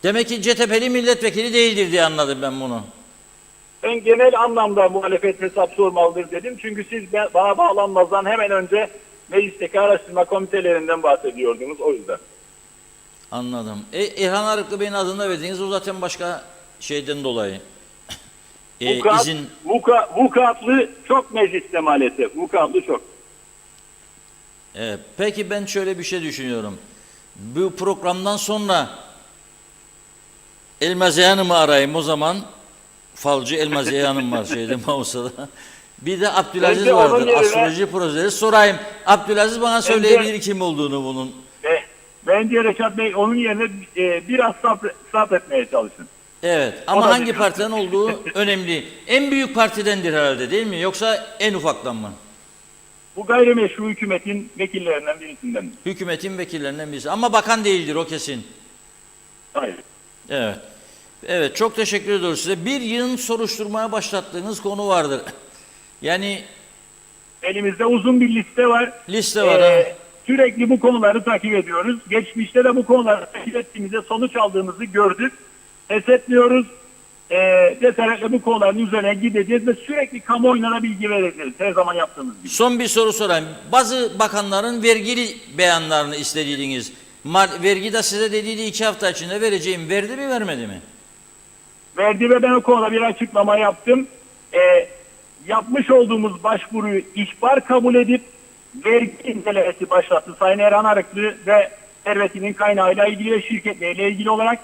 Demek ki CTP'li milletvekili değildir diye anladım ben bunu. Ben genel anlamda muhalefet hesap sormalıdır dedim. Çünkü siz bana bağlanmazdan hemen önce meclisteki araştırma komitelerinden bahsediyordunuz, o yüzden. Anladım. İlhan Arıklı Bey'in adını da verdiniz. O zaten başka şeyden dolayı. Vukuatlı çok mecliste maalesef. Vukuatlı çok. Peki ben şöyle bir şey düşünüyorum. Bu programdan sonra Elmaziye Hanım'ı arayayım o zaman. Falcı Elmaziye Hanım var şeyde Mausa'da. Bir de Abdülaziz vardır. Astroloji projesi sorayım. Abdülaziz bana söyleyebilir kim olduğunu bunun. Bence Reşat Bey onun yerine biraz sabretmeye çalışın. Evet O ama da hangi bir- partiden olduğu önemli. En büyük partidendir herhalde değil mi? Yoksa en ufaktan mı? Bu gayrimeşru hükümetin vekillerinden birisinden. Hükümetin vekillerinden birisi. Ama bakan değildir o kesin. Hayır. Evet. Evet çok teşekkür ediyoruz size. Bir yığın soruşturmaya başlattığınız konu vardır. Yani Elimizde uzun bir liste var. liste var ha. Sürekli bu konuları takip ediyoruz. Geçmişte de bu konuları takip ettiğimizde sonuç aldığımızı gördük. Pes etmiyoruz. Cesaretle bu konuların üzerine gideceğiz ve sürekli kamuoyuna da bilgi vereceğiz. Her zaman yaptığımız gibi. Son bir soru sorayım. Bazı bakanların vergili beyanlarını istediğiniz, vergi de size dediydi 2 hafta içinde vereceğim. Verdi mi vermedi mi? Verdi ve ben o konuda bir açıklama yaptım. Yapmış olduğumuz başvuruyu ihbar kabul edip vergi incelemesi başlattı Sayın Erhan Arıklı ve servetinin kaynağıyla ilgili ve şirketleriyle ilgili olarak.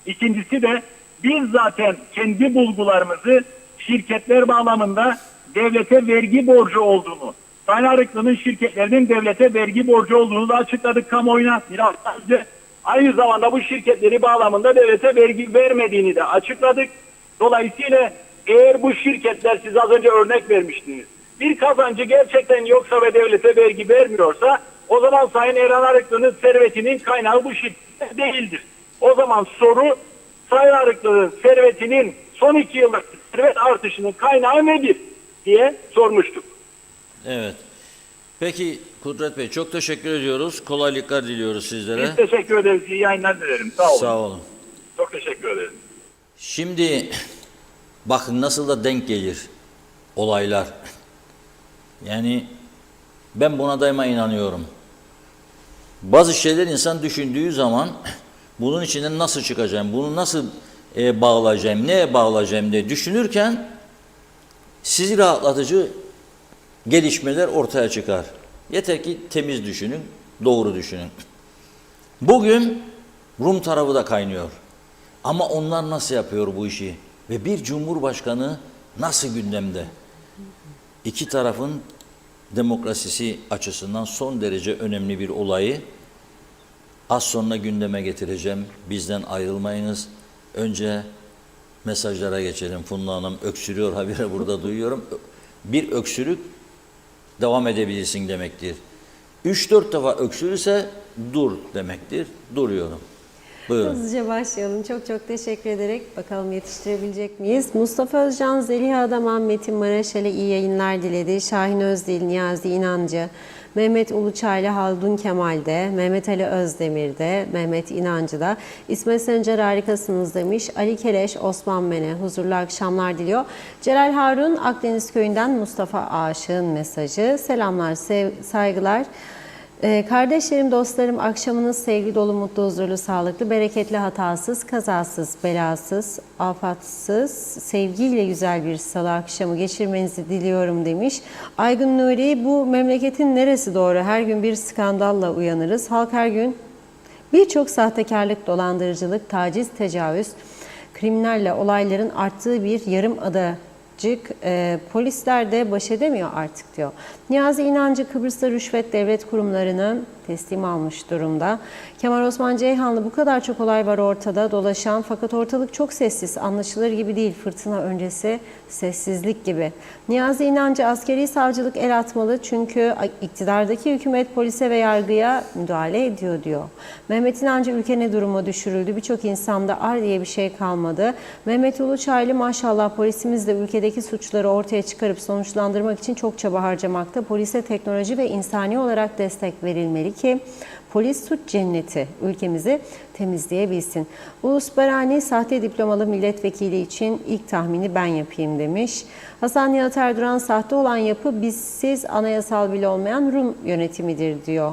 İkincisi de biz zaten kendi bulgularımızı şirketler bağlamında devlete vergi borcu olduğunu, Sayın Arıklı'nın şirketlerinin devlete vergi borcu olduğunu da açıkladık kamuoyuna bir hafta önce. Aynı zamanda bu şirketleri bağlamında devlete vergi vermediğini de açıkladık. Dolayısıyla eğer bu şirketler, siz az önce örnek vermiştiniz, bir kazancı gerçekten yoksa ve devlete vergi vermiyorsa, o zaman Sayın Erhan Arıklı'nın servetinin kaynağı bu şirketler değildir. O zaman soru, Sayın Arıklı'nın servetinin son 2 yıllık servet artışının kaynağı nedir diye sormuştuk. Evet. Peki Kudret Bey çok teşekkür ediyoruz. Kolaylıklar diliyoruz sizlere. Biz teşekkür ederiz. İyi yayınlar dilerim. Sağ olun. Sağ olun. Çok teşekkür ederim. Şimdi bakın nasıl da denk gelir olaylar. Yani ben buna daima inanıyorum. Bazı şeyler insan düşündüğü zaman bunun içinden nasıl çıkacağım, bunu nasıl bağlayacağım, neye bağlayacağım diye düşünürken sizi rahatlatıcı gelişmeler ortaya çıkar. Yeter ki temiz düşünün, doğru düşünün. Bugün Rum tarafı da kaynıyor. Ama onlar nasıl yapıyor bu işi? Ve bir cumhurbaşkanı nasıl gündemde? İki tarafın demokrasisi açısından son derece önemli bir olayı az sonra gündeme getireceğim. Bizden ayrılmayınız. Önce mesajlara geçelim. Funda Hanım öksürüyor, habire burada duyuyorum. Bir öksürük devam edebilirsin demektir. 3-4 defa öksürürse dur demektir. Duruyorum. Buyurun. Hızlıca başlayalım. Çok çok teşekkür ederek bakalım yetiştirebilecek miyiz? Mustafa Özcan, Zeliha Adaman, Metin Maraşel'e iyi yayınlar diledi. Şahin Özdil, Niyazi İnancı, Mehmet Uluçaylı, Haldun Kemal'de, Mehmet Ali Özdemir'de, Mehmet İnancı'da, İsmet Sencer harikasınız demiş. Ali Keleş, Osman Mene, huzurlu akşamlar diliyor. Celal Harun, Akdeniz Köyü'nden Mustafa Aşık'ın mesajı. Selamlar, saygılar. Kardeşlerim, dostlarım, akşamınız sevgi dolu, mutlu, huzurlu, sağlıklı, bereketli, hatasız, kazasız, belasız, afatsız, sevgiyle güzel bir salı akşamı geçirmenizi diliyorum demiş. Aygün Nuri, bu memleketin neresi doğru? Her gün bir skandalla uyanırız. Halk her gün birçok sahtekarlık, dolandırıcılık, taciz, tecavüz, kriminalle olayların arttığı bir yarım adacık, polisler de baş edemiyor artık diyor. Niyazi İnancı, Kıbrıs'ta rüşvet devlet kurumlarını teslim almış durumda. Kemal Osman Ceyhanlı, bu kadar çok olay var ortada dolaşan, fakat ortalık çok sessiz, anlaşılır gibi değil, fırtına öncesi sessizlik gibi. Niyazi İnancı, askeri savcılık el atmalı çünkü iktidardaki hükümet polise ve yargıya müdahale ediyor diyor. Mehmet İnancı, ülke ne duruma düşürüldü, birçok insanda ar diye bir şey kalmadı. Mehmet Uluçaylı, maşallah polisimiz de ülkedeki suçları ortaya çıkarıp sonuçlandırmak için çok çaba harcamakta. Polise teknoloji ve insani olarak destek verilmeli ki polis suç cenneti ülkemizi temizleyebilsin. Ulus Barani, sahte diplomalı milletvekili için ilk tahmini ben yapayım demiş. Hasan Nihat Erduran, sahte olan yapı bizsiz, anayasal bile olmayan Rum yönetimidir diyor.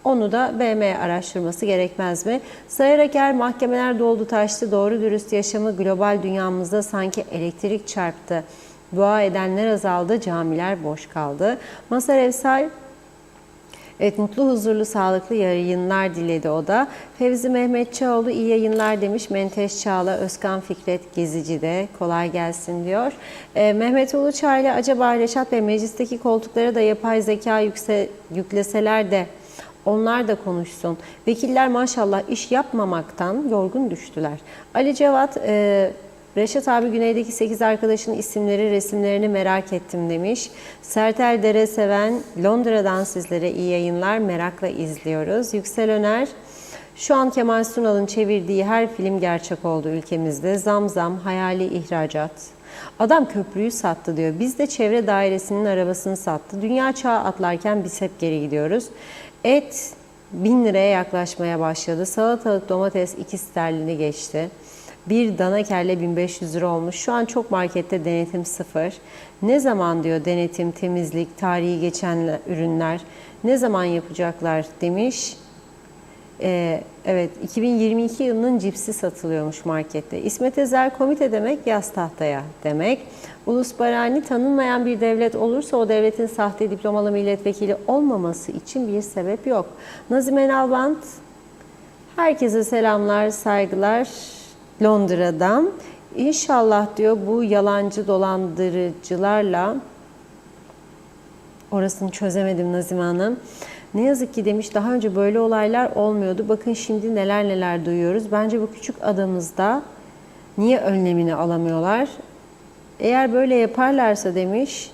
Onu da BM araştırması gerekmez mi? Sayarak mahkemeler doldu taştı, doğru dürüst yaşamı global dünyamızda sanki elektrik çarptı. Dua edenler azaldı, camiler boş kaldı. Masar Evsal, evet, mutlu, huzurlu, sağlıklı yayınlar diledi o da. Fevzi Mehmet Çağoğlu, iyi yayınlar demiş. Menteş Çağla, Özkan Fikret Gezici de kolay gelsin diyor. Mehmet Uluçaylı, acaba Reşat Bey, meclisteki koltuklara da yapay zeka yükleseler de Onlar da konuşsun. Vekiller maşallah iş yapmamaktan yorgun düştüler. Ali Cevat, Reşat abi güneydeki 8 arkadaşın isimleri, resimlerini merak ettim demiş. Sertel Dere Seven, Londra'dan sizlere iyi yayınlar, merakla izliyoruz. Yüksel Öner, şu an Kemal Sunal'ın çevirdiği her film gerçek oldu ülkemizde. Zam zam, hayali ihracat. Adam köprüyü sattı diyor. Biz de çevre dairesinin arabasını sattı. Dünya çağı atlarken biz hep geri gidiyoruz. Et 1000 liraya yaklaşmaya başladı. Salatalık, domates 2 sterlini geçti. Bir dana kelle 1500 lira olmuş. Şu an çok markette denetim sıfır. Ne zaman diyor denetim, temizlik, tarihi geçen ürünler ne zaman yapacaklar demiş. Evet, 2022 yılının cipsi satılıyormuş markette. İsmet Ezer komite demek yaz tahtaya demek. Ulus Barani tanınmayan bir devlet olursa o devletin sahte diplomalı milletvekili olmaması için bir sebep yok. Nazime Nalbant, herkese selamlar, saygılar Londra'dan. İnşallah diyor bu yalancı dolandırıcılarla, orasını çözemedim Nazime Hanım. Ne yazık ki demiş daha önce böyle olaylar olmuyordu. Bakın şimdi neler neler duyuyoruz. Bence bu küçük adamızda niye önlemini alamıyorlar? Eğer böyle yaparlarsa demiş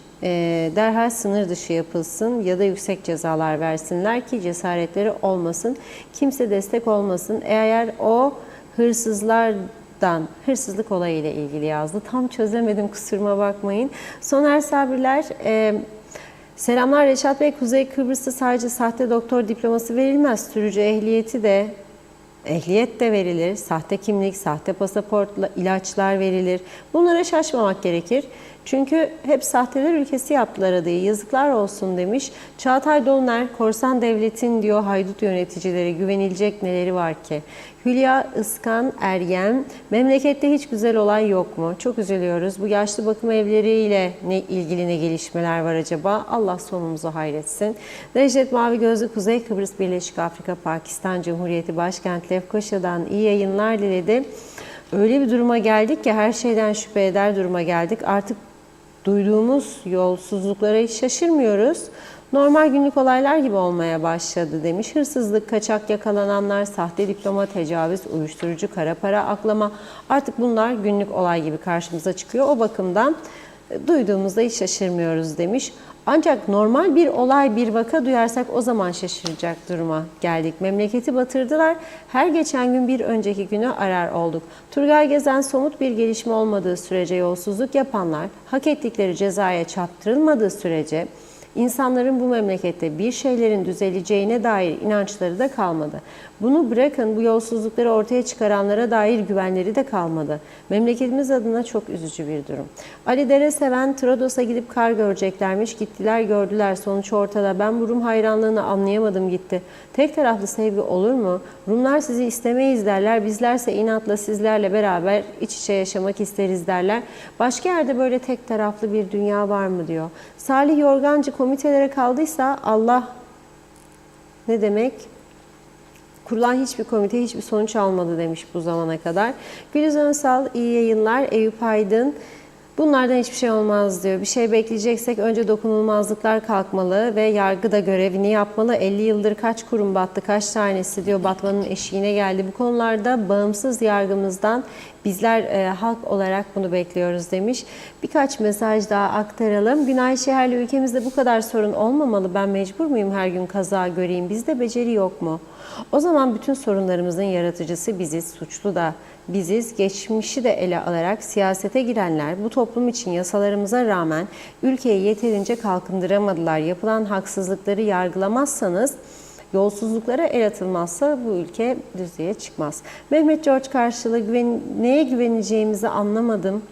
derhal sınır dışı yapılsın ya da yüksek cezalar versinler ki cesaretleri olmasın. Kimse destek olmasın. Eğer o hırsızlık olayıyla ilgili yazdı. Tam çözemedim, kusuruma bakmayın. Soner Sabirler, selamlar Reşat Bey. Kuzey Kıbrıs'ta sadece sahte doktor diploması verilmez. Sürücü ehliyet de verilir. Sahte kimlik, sahte pasaportla ilaçlar verilir. Bunlara şaşmamak gerekir. Çünkü hep sahteler ülkesi yaptılar adayı. Yazıklar olsun demiş. Çağatay Dolunay, korsan devletin diyor haydut yöneticileri, güvenilecek neleri var ki? Hülya Iskan Ergen, memlekette hiç güzel olay yok mu? Çok üzülüyoruz. Bu yaşlı bakım evleriyle ilgili ne gelişmeler var acaba? Allah sonumuzu hayretsin. Necdet Mavi Gözlü, Kuzey Kıbrıs Birleşik Afrika Pakistan Cumhuriyeti Başkent Lefkoşa'dan iyi yayınlar diledi. Öyle bir duruma geldik ki her şeyden şüphe eder duruma geldik. Artık duyduğumuz yolsuzluklara hiç şaşırmıyoruz. Normal günlük olaylar gibi olmaya başladı demiş. Hırsızlık, kaçak yakalananlar, sahte diploma, tecavüz, uyuşturucu, kara para aklama. Artık bunlar günlük olay gibi karşımıza çıkıyor. O bakımdan duyduğumuzda hiç şaşırmıyoruz demiş. Ancak normal bir olay, bir vaka duyarsak o zaman şaşıracak duruma geldik. Memleketi batırdılar. Her geçen gün bir önceki günü arar olduk. Turgay Gezen, somut bir gelişme olmadığı sürece yolsuzluk yapanlar, hak ettikleri cezaya çarptırılmadığı sürece İnsanların bu memlekette bir şeylerin düzeleceğine dair inançları da kalmadı. Bunu bırakın, bu yolsuzlukları ortaya çıkaranlara dair güvenleri de kalmadı. Memleketimiz adına çok üzücü bir durum. Ali Dere Seven, Trodos'a gidip kar göreceklermiş. Gittiler, gördüler. Sonuç ortada. Ben bu Rum hayranlığını anlayamadım gitti. Tek taraflı sevgi olur mu? Rumlar sizi istemeyiz derler. Bizlerse inatla sizlerle beraber iç içe yaşamak isteriz derler. Başka yerde böyle tek taraflı bir dünya var mı diyor. Salih Yorgancı, komitelere kaldıysa Allah ne demek? Kurulan hiçbir komite hiçbir sonuç almadı demiş bu zamana kadar. Güliz Önsal, iyi yayınlar. Eyüp Aydın, bunlardan hiçbir şey olmaz diyor. Bir şey bekleyeceksek önce dokunulmazlıklar kalkmalı ve yargı da görevini yapmalı. 50 yıldır kaç kurum battı, kaç tanesi diyor batmanın eşiğine geldi. Bu konularda bağımsız yargımızdan bizler halk olarak bunu bekliyoruz demiş. Birkaç mesaj daha aktaralım. Günay Şeherli, ülkemizde bu kadar sorun olmamalı. Ben mecbur muyum her gün kaza göreyim? Bizde beceri yok mu? O zaman bütün sorunlarımızın yaratıcısı biziz, suçlu da biziz. Geçmişi de ele alarak siyasete girenler bu toplum için yasalarımıza rağmen ülkeyi yeterince kalkındıramadılar. Yapılan haksızlıkları yargılamazsanız, yolsuzluklara el atılmazsa bu ülke düzlüğe çıkmaz. Mehmet George karşılığı neye güveneceğimizi anlamadım.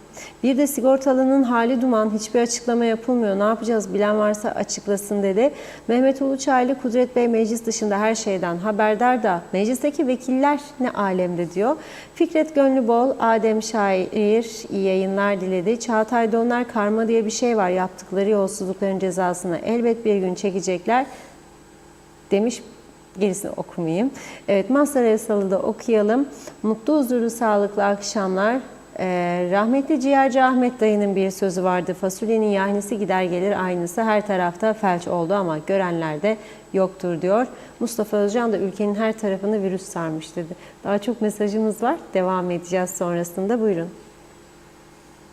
Bir de sigortalının hali duman, hiçbir açıklama yapılmıyor. Ne yapacağız bilen varsa açıklasın dedi. Mehmet Uluçaylı, Kudret Bey meclis dışında her şeyden haberdar da meclisteki vekiller ne alemde diyor. Fikret Gönlübol, Adem Şair iyi yayınlar diledi. Çağatay Donlar, karma diye bir şey var. Yaptıkları yolsuzlukların cezasını elbet bir gün çekecekler demiş. Gerisini okumayayım. Evet, Mazhar Evsal'ı da okuyalım. Mutlu, huzurlu, sağlıklı akşamlar. Rahmetli ciğerci Ahmet dayının bir sözü vardı. Fasulyenin yahnisi gider gelir aynısı, her tarafta felç oldu ama görenler de yoktur diyor. Mustafa Özcan da ülkenin her tarafını virüs sarmış dedi. Daha çok mesajımız var. Devam edeceğiz sonrasında. Buyurun.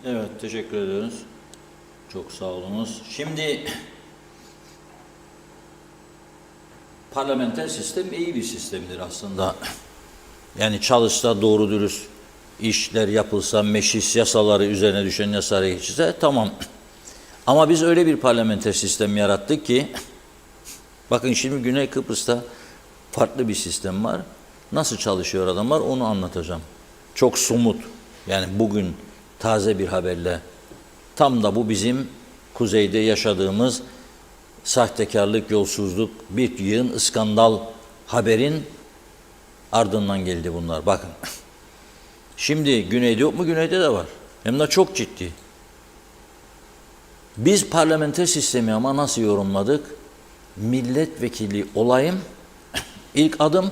Evet, teşekkür ediyoruz. Çok sağ olunuz. Şimdi parlamenter sistem iyi bir sistemdir aslında. Yani çalışsa doğru dürüst işler yapılsa, meclis yasaları üzerine düşen yasalara geçilse tamam. Ama biz öyle bir parlamenter sistem yarattık ki, bakın şimdi Güney Kıbrıs'ta farklı bir sistem var. Nasıl çalışıyor adamlar onu anlatacağım. Çok somut. Yani bugün taze bir haberle. Tam da bu bizim kuzeyde yaşadığımız sahtekarlık, yolsuzluk, bir yığın iskandal haberin ardından geldi bunlar. Bakın. Şimdi güneyde yok mu? Güneyde de var. Hem de çok ciddi. Biz parlamenter sistemi ama nasıl yorumladık? Milletvekili olayım, ilk adım,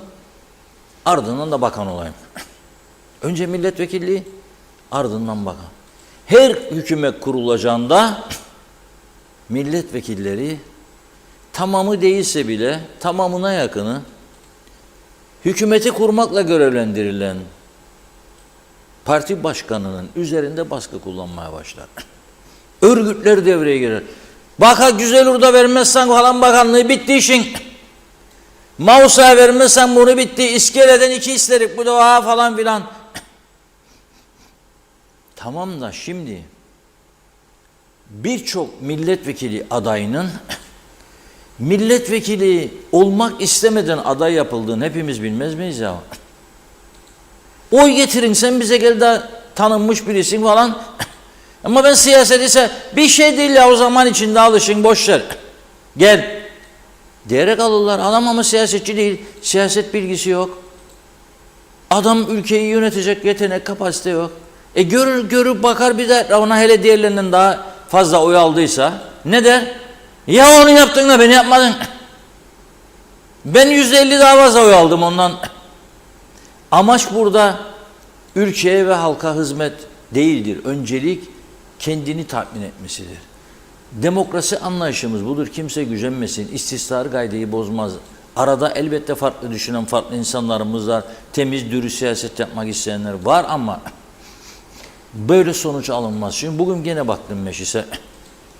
ardından da bakan olayım. Önce milletvekilliği, ardından bakan. Her hükümet kurulacağında milletvekilleri tamamı değilse bile tamamına yakını hükümeti kurmakla görevlendirilen parti başkanının üzerinde baskı kullanmaya başlar. Örgütler devreye girer. Baka Güzelur'da vermezsen falan bakanlığı bitti işin. Mausa'ya vermezsen bunu bitti. İskele'den 2 isterik bu da falan filan. Tamam da şimdi birçok milletvekili adayının milletvekili olmak istemeden aday yapıldığını hepimiz bilmez miyiz ya? Oy getirin sen bize gel de tanınmış birisin falan. Ama ben siyaset ise bir şey değil ya o zaman içinde alışın boşver. Gel. Diyerek alırlar. Adam ama siyasetçi değil. Siyaset bilgisi yok. Adam ülkeyi yönetecek yetenek, kapasite yok. Görür bakar bir de ona hele diğerlerinden daha fazla oy aldıysa ne der? Ya onu yaptın da beni yapmadın. Ben %50 daha fazla oy aldım ondan. Amaç burada ülkeye ve halka hizmet değildir. Öncelik kendini tatmin etmesidir. Demokrasi anlayışımız budur. Kimse gücenmesin. İstisnar gaydeyi bozmaz. Arada elbette farklı düşünen farklı insanlarımız var. Temiz, dürüst siyaset yapmak isteyenler var ama böyle sonuç alınmaz. Şimdi bugün gene baktım meclise.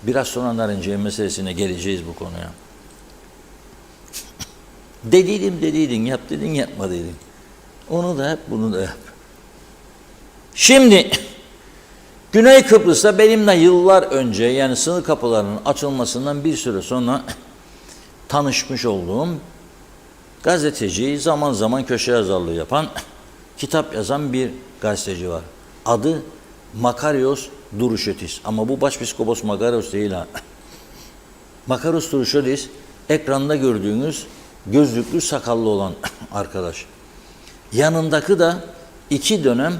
Biraz sonra Narenciye meselesine geleceğiz bu konuya. Dediydin, yap dedin, yapma dedin. Onu da yap, bunu da yap. Şimdi Güney Kıbrıs'ta benimle yıllar önce yani sınır kapılarının açılmasından bir süre sonra tanışmış olduğum gazeteci, zaman zaman köşe yazarlığı yapan, kitap yazan bir gazeteci var. Adı Makarios Duruşotis. Ama bu Başpiskopos Makarios değil ha. Makarios Duruşotis, ekranda gördüğünüz gözlüklü sakallı olan arkadaş. Yanındaki da 2 dönem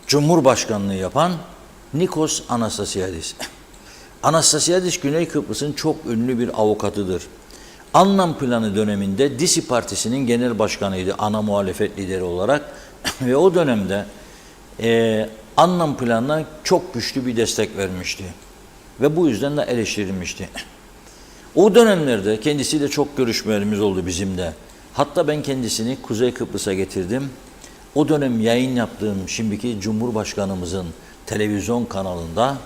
Cumhurbaşkanlığı yapan Nikos Anastasiadis. Anastasiadis Güney Kıbrıs'ın çok ünlü bir avukatıdır. Anlam Planı döneminde DİSİ Partisi'nin genel başkanıydı ana muhalefet lideri olarak ve o dönemde Anlam Planı'na çok güçlü bir destek vermişti ve bu yüzden de eleştirilmişti. O dönemlerde kendisiyle çok görüşmelerimiz oldu bizim de. Hatta ben kendisini Kuzey Kıbrıs'a getirdim. O dönem yayın yaptığım şimdiki Cumhurbaşkanımızın televizyon kanalında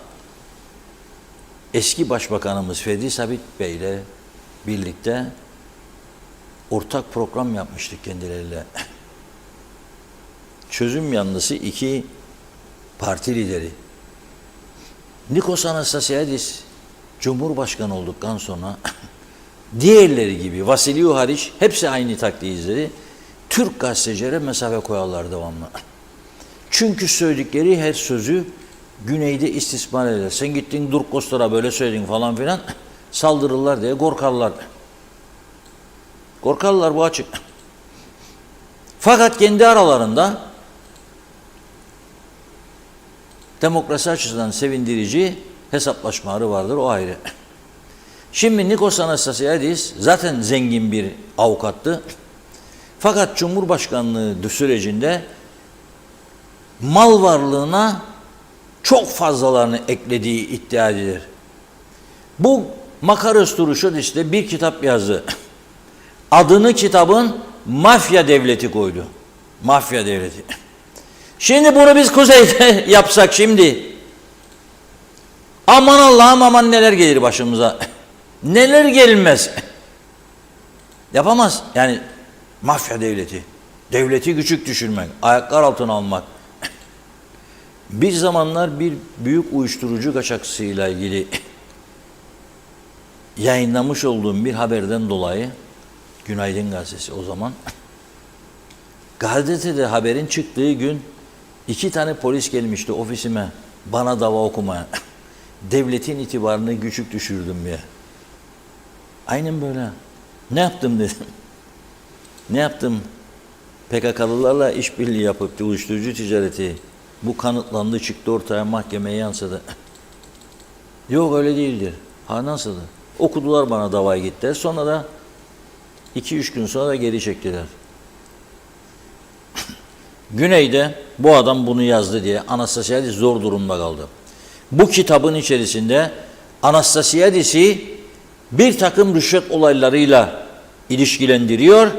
eski Başbakanımız Fevzi Sabit Bey ile birlikte ortak program yapmıştık kendileriyle. Çözüm yanlısı 2 parti lideri. Nikos Anastasiadis Cumhurbaşkanı olduktan sonra diğerleri gibi Vasiliou hariç hepsi aynı taktiği izledi. Türk gazetecilere mesafe koyarlar devamlı. Çünkü söyledikleri her sözü güneyde istismar eder. Sen gittin Durkoslara böyle söyledin falan filan saldırırlar diye korkarlar. Korkarlar bu açık. Fakat kendi aralarında demokrasi açısından sevindirici hesaplaşmaları vardır, o ayrı. Şimdi Nikos Anastasiadis zaten zengin bir avukattı. Fakat Cumhurbaşkanlığı sürecinde mal varlığına çok fazlalarını eklediği iddia edilir. Bu Makaros Turuşot işte bir kitap yazdı. Adını kitabın Mafya Devleti koydu. Mafya Devleti. Şimdi bunu biz kuzeyde yapsak şimdi, aman Allah'ım aman neler gelir başımıza. Neler gelmez. Yapamaz. Yani mafya devleti. Devleti küçük düşürmek. Ayaklar altına almak. Bir zamanlar bir büyük uyuşturucu kaçakçısıyla ilgili yayınlamış olduğum bir haberden dolayı, Günaydın Gazetesi o zaman, gazetede haberin çıktığı gün 2 tane polis gelmişti ofisime bana dava okumaya. Devletin itibarını küçük düşürdüm diye. Aynen böyle. Ne yaptım dedim. Ne yaptım? PKK'lılarla işbirliği yapıp uyuşturucu ticareti, bu kanıtlandı, çıktı ortaya, mahkemeye yansıdı. Yok öyle değildir. Ha nasıldı? Okudular bana, davaya gittiler. Sonra da 2-3 gün sonra da geri çektiler. Güney'de bu adam bunu yazdı diye Anastasiadis zor durumda kaldı. Bu kitabın içerisinde Anastasiadis'i bir takım rüşvet olaylarıyla ilişkilendiriyor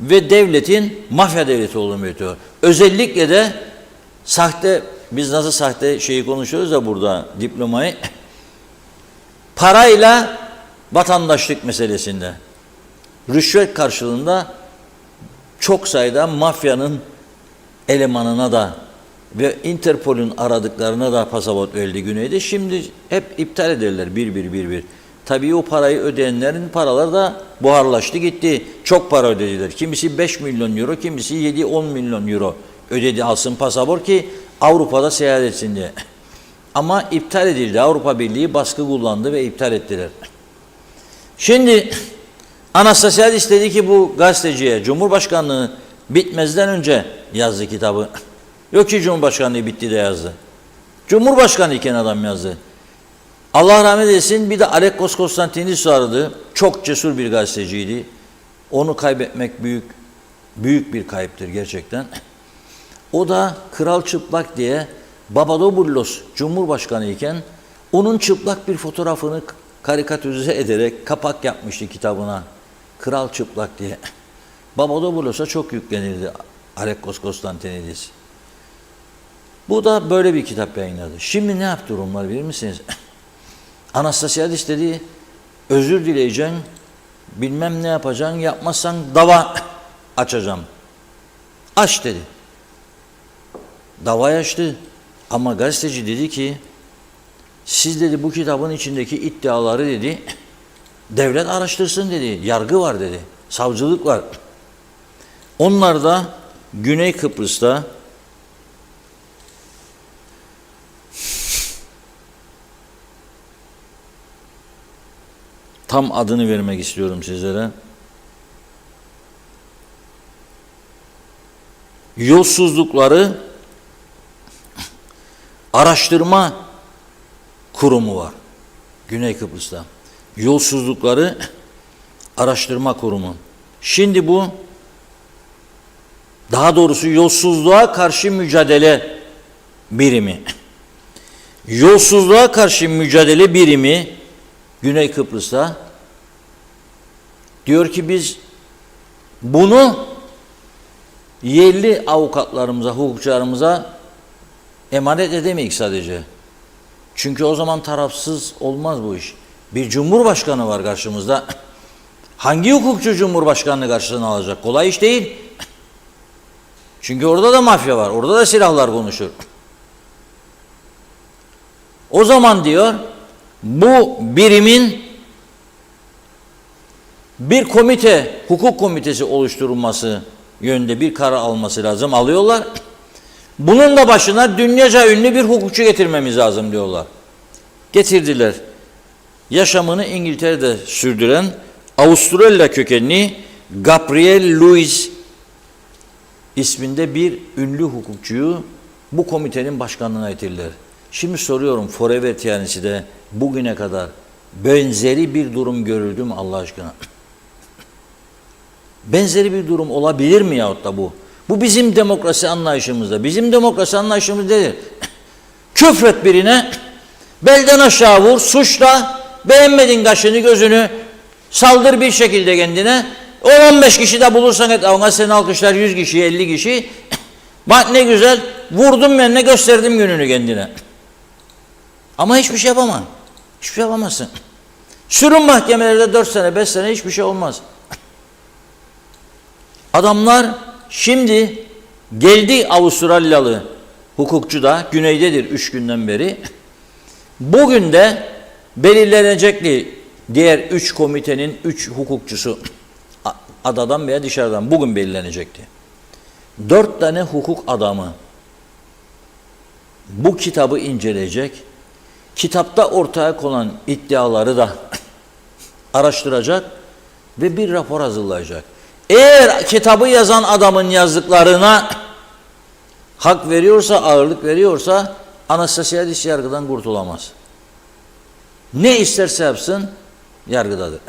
ve devletin mafya devleti olduğunu belirtiyor. Özellikle de sahte, biz nasıl sahte şeyi konuşuyoruz ya burada, diplomayı, parayla vatandaşlık meselesinde, rüşvet karşılığında çok sayıda mafyanın elemanına da ve Interpol'ün aradıklarına da pasaport verildi Güney'de. Şimdi hep iptal ederler bir. Tabii o parayı ödeyenlerin paraları da buharlaştı gitti. Çok para ödediler. Kimisi 5 milyon euro, kimisi 7-10 milyon euro ödedi alsın pasaport ki Avrupa'da seyahat etsin diye. Ama iptal edildi. Avrupa Birliği baskı kullandı ve iptal ettiler. Şimdi Anastasiadis dedi ki bu gazeteciye, Cumhurbaşkanlığı bitmezden önce yazdı kitabı. Yok ki Cumhurbaşkanlığı bitti de yazdı. Cumhurbaşkanı iken adam yazdı. Allah rahmet eylesin, bir de Alekos Konstantinis vardı. Çok cesur bir gazeteciydi. Onu kaybetmek büyük bir kayıptır gerçekten. O da Kral Çıplak diye Papadopoulos Cumhurbaşkanı iken onun çıplak bir fotoğrafını karikatürize ederek kapak yapmıştı kitabına. Kral Çıplak diye. Papadopoulos'a çok yüklenirdi Alekos Konstantinidis. Bu da böyle bir kitap yayınladı. Şimdi ne yaptı Rumlar bilir misiniz? Anastasiadis dedi, özür dileyeceksin, bilmem ne yapacaksın, yapmazsan dava açacağım. Aç dedi. Davayı açtı. Ama gazeteci dedi ki, siz dedi bu kitabın içindeki iddiaları dedi, devlet araştırsın dedi, yargı var dedi, savcılık var. Onlar da Güney Kıbrıs'ta tam adını vermek istiyorum sizlere. Yolsuzlukları Araştırma Kurumu var. Güney Kıbrıs'ta. Yolsuzlukları Araştırma Kurumu. Şimdi bu, daha doğrusu yolsuzluğa karşı mücadele birimi. Yolsuzluğa karşı mücadele birimi Güney Kıbrıs'ta diyor ki biz bunu yerli avukatlarımıza, hukukçularımıza emanet edemeyiz sadece. Çünkü o zaman tarafsız olmaz bu iş. Bir cumhurbaşkanı var karşımızda. Hangi hukukçu cumhurbaşkanını karşısına alacak? Kolay iş değil. Çünkü orada da mafya var. Orada da silahlar konuşur. O zaman diyor bu birimin bir komite, hukuk komitesi oluşturulması yönünde bir karar alması lazım. Alıyorlar. Bunun da başına dünyaca ünlü bir hukukçu getirmemiz lazım diyorlar. Getirdiler. Yaşamını İngiltere'de sürdüren Avustralya kökenli Gabriel Lewis isminde bir ünlü hukukçuyu bu komitenin başkanlığına getirdiler. Şimdi soruyorum, Forever Tiyanisi'de bugüne kadar benzeri bir durum görüldü mü Allah aşkına? Benzeri bir durum olabilir mi yahut da bu? Bu bizim demokrasi anlayışımızda. Bizim demokrasi anlayışımız nedir? Küfret birine, belden aşağı vur, suçla, beğenmedin kaşını gözünü, saldır bir şekilde kendine. 10-15 kişi de bulursan etrafına seni alkışlar 100 kişi, 50 kişi. Bak ne güzel, vurdum ben ne gösterdim gününü kendine. Ama hiçbir şey yapamam. Hiçbir şey yapamazsın. Sürün mahkemelerde 4 sene, 5 sene hiçbir şey olmaz. Adamlar şimdi geldi, Avustralyalı hukukçu da güneydedir 3 günden beri. Bugün de belirlenecekti diğer 3 komitenin 3 hukukçusu adadan veya dışarıdan bugün belirlenecekti. 4 tane hukuk adamı bu kitabı inceleyecek. Kitapta ortaya konan iddiaları da araştıracak ve bir rapor hazırlayacak. Eğer kitabı yazan adamın yazdıklarına hak veriyorsa, ağırlık veriyorsa Anastasiadis yargıdan kurtulamaz. Ne isterse yapsın yargıdadır.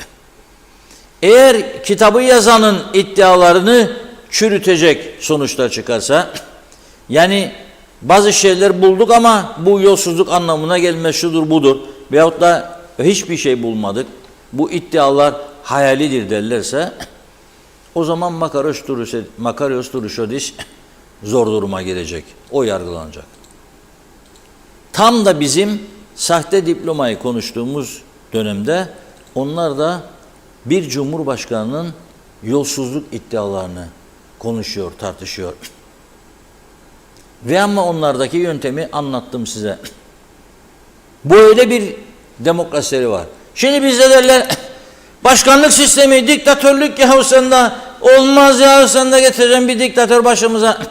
Eğer kitabı yazanın iddialarını çürütecek sonuçlar çıkarsa, yani bazı şeyler bulduk ama bu yolsuzluk anlamına gelmez, şudur budur veyahut da hiçbir şey bulmadık, bu iddialar hayalidir derlerse, o zaman Makarios Turuşodis zor duruma gelecek. O yargılanacak. Tam da bizim sahte diplomayı konuştuğumuz dönemde onlar da bir cumhurbaşkanının yolsuzluk iddialarını konuşuyor, tartışıyor. Ve ama onlardaki yöntemi anlattım size. Böyle bir demokrasileri var. Şimdi bizde derler başkanlık sistemi, diktatörlük yahu sen de olmaz ya, sen de getireceğim bir diktatör başımıza.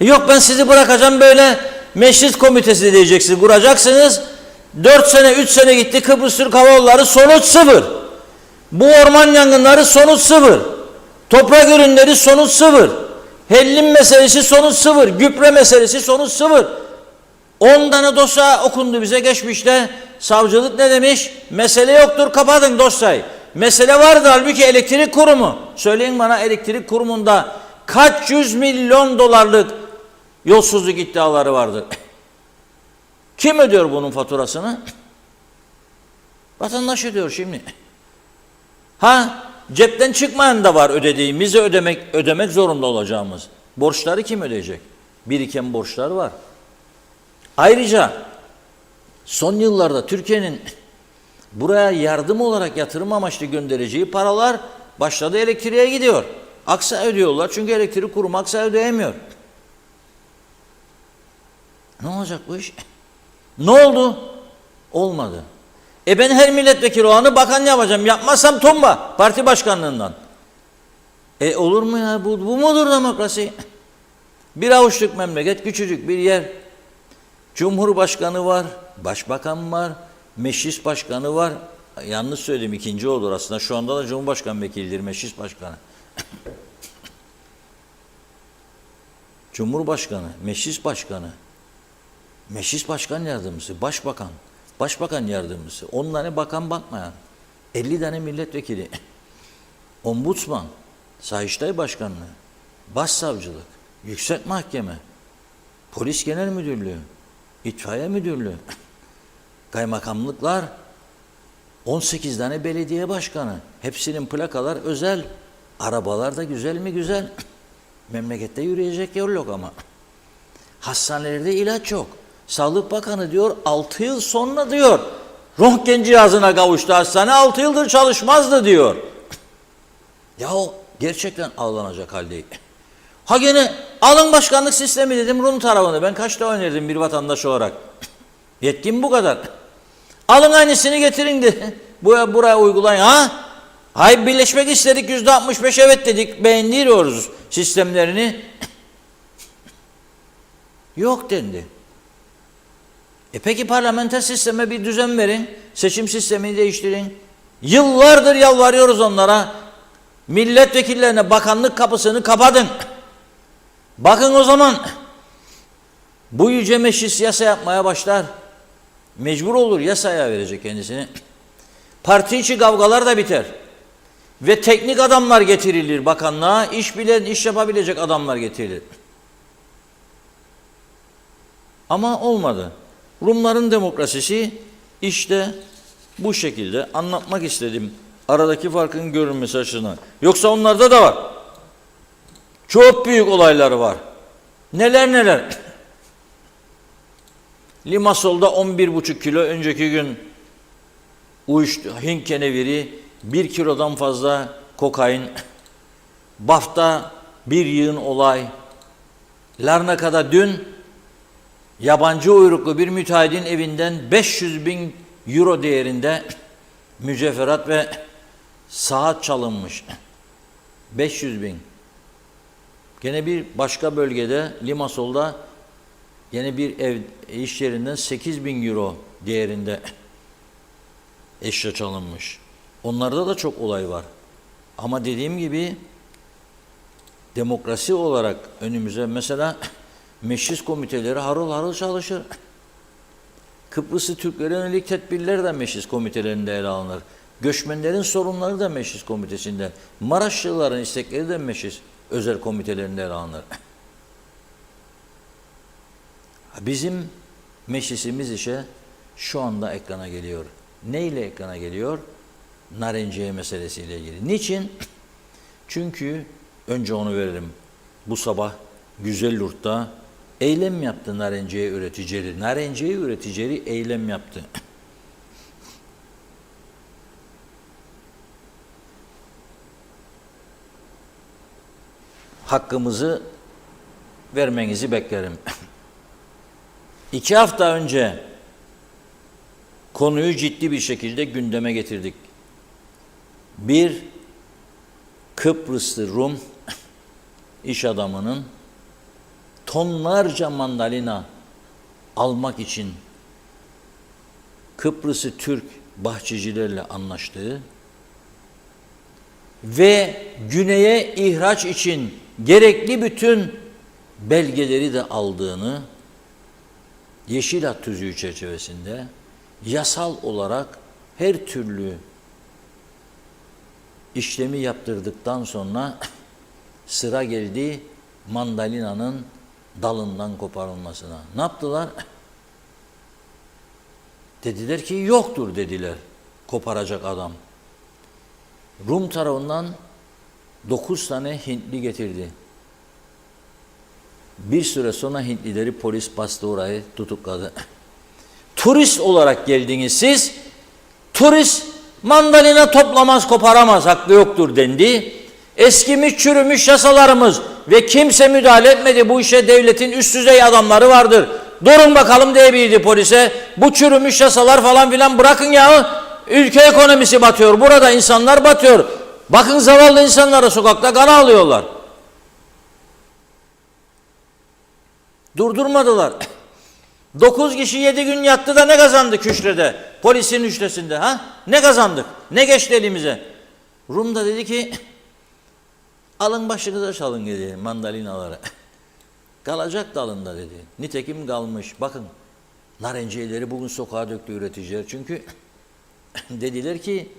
Yok ben sizi bırakacağım böyle meclis komitesi diyeceksiniz, kuracaksınız. 4 sene 3 sene gitti Kıbrıs Türk Hava Yolları, sonuç 0. Bu orman yangınları sonuç 0. Toprak ürünleri sonuç 0. Hellim meselesi sonuç 0. Gübre meselesi sonuç 0. 10 tane dosya okundu bize geçmişte. Savcılık ne demiş? Mesele yoktur, kapatın dosyayı. Mesele vardı halbuki elektrik kurumu. Söyleyin bana, elektrik kurumunda kaç 100 milyon dolarlık yolsuzluk iddiaları vardır. Kim ödüyor bunun faturasını? Vatandaş ödüyor şimdi. Ha, cepten çıkmayan da var ödediğimizi ödemek zorunda olacağımız. Borçları kim ödeyecek? Biriken borçlar var. Ayrıca son yıllarda Türkiye'nin buraya yardım olarak yatırım amaçlı göndereceği paralar başladı elektriğe gidiyor. Aksa ödüyorlar çünkü elektrik kurumu aksa ödeyemiyor. Ne olacak bu iş? Ne oldu? Olmadı. Ben her milletvekili olanı bakan yapacağım. Yapmazsam tomba parti başkanlığından. Olur mu ya? Bu mudur demokrasi? Bir avuçluk memleket, küçücük bir yer. Cumhurbaşkanı var, başbakan var, meclis başkanı var. Yanlış söyledim, ikinci olur aslında. Şu anda da Cumhurbaşkanı vekilidir, meclis başkanı. Cumhurbaşkanı, meclis başkanı, meclis başkan yardımcısı, başbakan, başbakan yardımcısı, 10 tane bakan bakmayan, 50 tane milletvekili, ombudsman, Sayıştay Başkanlığı, Başsavcılık, Yüksek Mahkeme, Polis Genel Müdürlüğü, İtfaiye Müdürlüğü, kaymakamlıklar, 18 tane belediye başkanı, hepsinin plakalar özel, arabalar da güzel mi güzel, memlekette yürüyecek yol yok ama. Hastanelerde ilaç yok. Sağlık Bakanı diyor 6 yıl sonra diyor röntgen cihazına kavuştu hastane, 6 yıldır çalışmazdı diyor. Ya o gerçekten ağlanacak hal değil. Ha gene alın başkanlık sistemi dedim Rum tarafını. Ben kaçta önerdim bir vatandaş olarak. Yettiğim bu kadar. Alın aynısını getirin de buraya uygulayın. Ha? Hayır birleşmek istedik %65 evet dedik. Beğeniyoruz sistemlerini. Yok dendi. Peki parlamenter sisteme bir düzen verin. Seçim sistemini değiştirin. Yıllardır yalvarıyoruz onlara. Milletvekillerine bakanlık kapısını kapatın. Bakın o zaman bu yüce meclis yasa yapmaya başlar. Mecbur olur yasaya verecek kendisini. Parti içi kavgalar da biter. Ve teknik adamlar getirilir bakanlığa, iş bilen, iş yapabilecek adamlar getirilir. Ama olmadı. Rumların demokrasisi işte bu şekilde. Anlatmak istedim. Aradaki farkın görünmesi açısından. Yoksa onlarda da var. Çok büyük olayları var. Neler neler. Limassol'da 11,5 kilo önceki gün uyuştu. Hint keneviri, 1 kilodan fazla kokain. Baf'ta bir yığın olay. Larnaka'da dün yabancı uyruklu bir müteahhidin evinden 500.000 euro değerinde mücevherat ve saat çalınmış. 500.000. Gene bir başka bölgede Limassol'da yine bir ev iş yerinden 8.000 euro değerinde eşya çalınmış. Onlarda da çok olay var. Ama dediğim gibi demokrasi olarak önümüze mesela meclis komiteleri harıl harıl çalışır. Kıbrıslı Türklere yönelik tedbirler de meclis komitelerinde ele alınır. Göçmenlerin sorunları da meclis komitesinde. Maraşlıların istekleri de meclis özel komitelerinde ele alınır. Bizim meclisimiz işe şu anda ekrana geliyor. Ne ile ekrana geliyor? Narenciye meselesiyle ilgili. Niçin? Çünkü önce onu verelim. Bu sabah Güzelyurt'ta eylem yaptı narenciye üreticileri. Narenciye üreticileri eylem yaptı. Hakkımızı vermenizi beklerim. 2 hafta önce konuyu ciddi bir şekilde gündeme getirdik. Bir Kıbrıslı Rum iş adamının tonlarca mandalina almak için Kıbrıslı Türk bahçecilerle anlaştığı ve güneye ihraç için gerekli bütün belgeleri de aldığını Yeşilhat Tüzüğü çerçevesinde yasal olarak her türlü işlemi yaptırdıktan sonra sıra geldi mandalinanın dalından koparılmasına. Ne yaptılar? Dediler ki yoktur dediler koparacak adam. Rum tarafından 9 tane Hintli getirdi. Bir süre sonra Hintlileri polis bastı, orayı tutukladı. Turist olarak geldiniz siz, turist mandalina toplamaz, koparamaz, hakkı yoktur dendi. Eskimiş çürümüş yasalarımız ve kimse müdahale etmedi. Bu işe devletin üst düzey adamları vardır. Durun bakalım diyebildi polise. Bu çürümüş yasalar falan filan bırakın ya. Ülke ekonomisi batıyor. Burada insanlar batıyor. Bakın zavallı insanlara sokakta kan ağlıyorlar. Durdurmadılar. 9 kişi 7 gün yattı da ne kazandık hüşrede? Polisin hüşresinde ha? Ne kazandık? Ne geçti elimize? Rum da dedi ki alın başınıza çalın dedi mandalinaları. Kalacak dalında dedi. Nitekim kalmış. Bakın narenciyeleri bugün sokağa döktü üreticiler. Çünkü dediler ki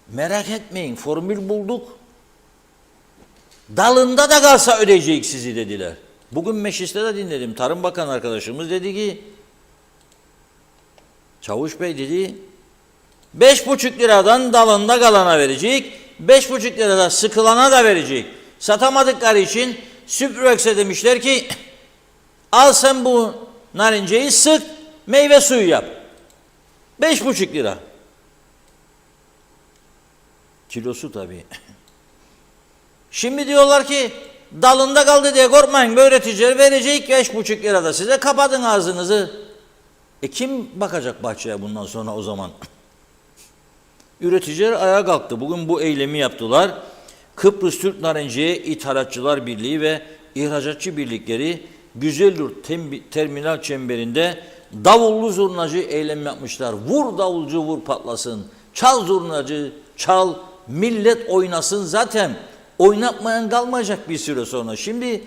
merak etmeyin formül bulduk. Dalında da kalsa ödeyecek sizi dediler. Bugün mecliste de dinledim. Tarım Bakanı arkadaşımız dedi ki Çavuş Bey dedi 5,5 liradan dalında kalana verecek. 5,5 lirada sıkılana da verecek. Satamadıkları için Süprex'e demişler ki al sen bu narinceyi sık meyve suyu yap. 5,5 lira. Kilosu tabii. Şimdi diyorlar ki dalında kaldı diye korkmayın. Bu üreticiler verecek 5,5 lirada size, kapatın ağzınızı. Kim bakacak bahçeye bundan sonra o zaman? Üreticiler ayağa kalktı. Bugün bu eylemi yaptılar. Kıbrıs Türk Narenciye İthalatçılar Birliği ve İhracatçı Birlikleri Güzelyurt Terminal Çemberi'nde davullu zurnacı eylem yapmışlar. Vur davulcu vur patlasın. Çal zurnacı çal, millet oynasın. Zaten oynatmayan kalmayacak bir süre sonra. Şimdi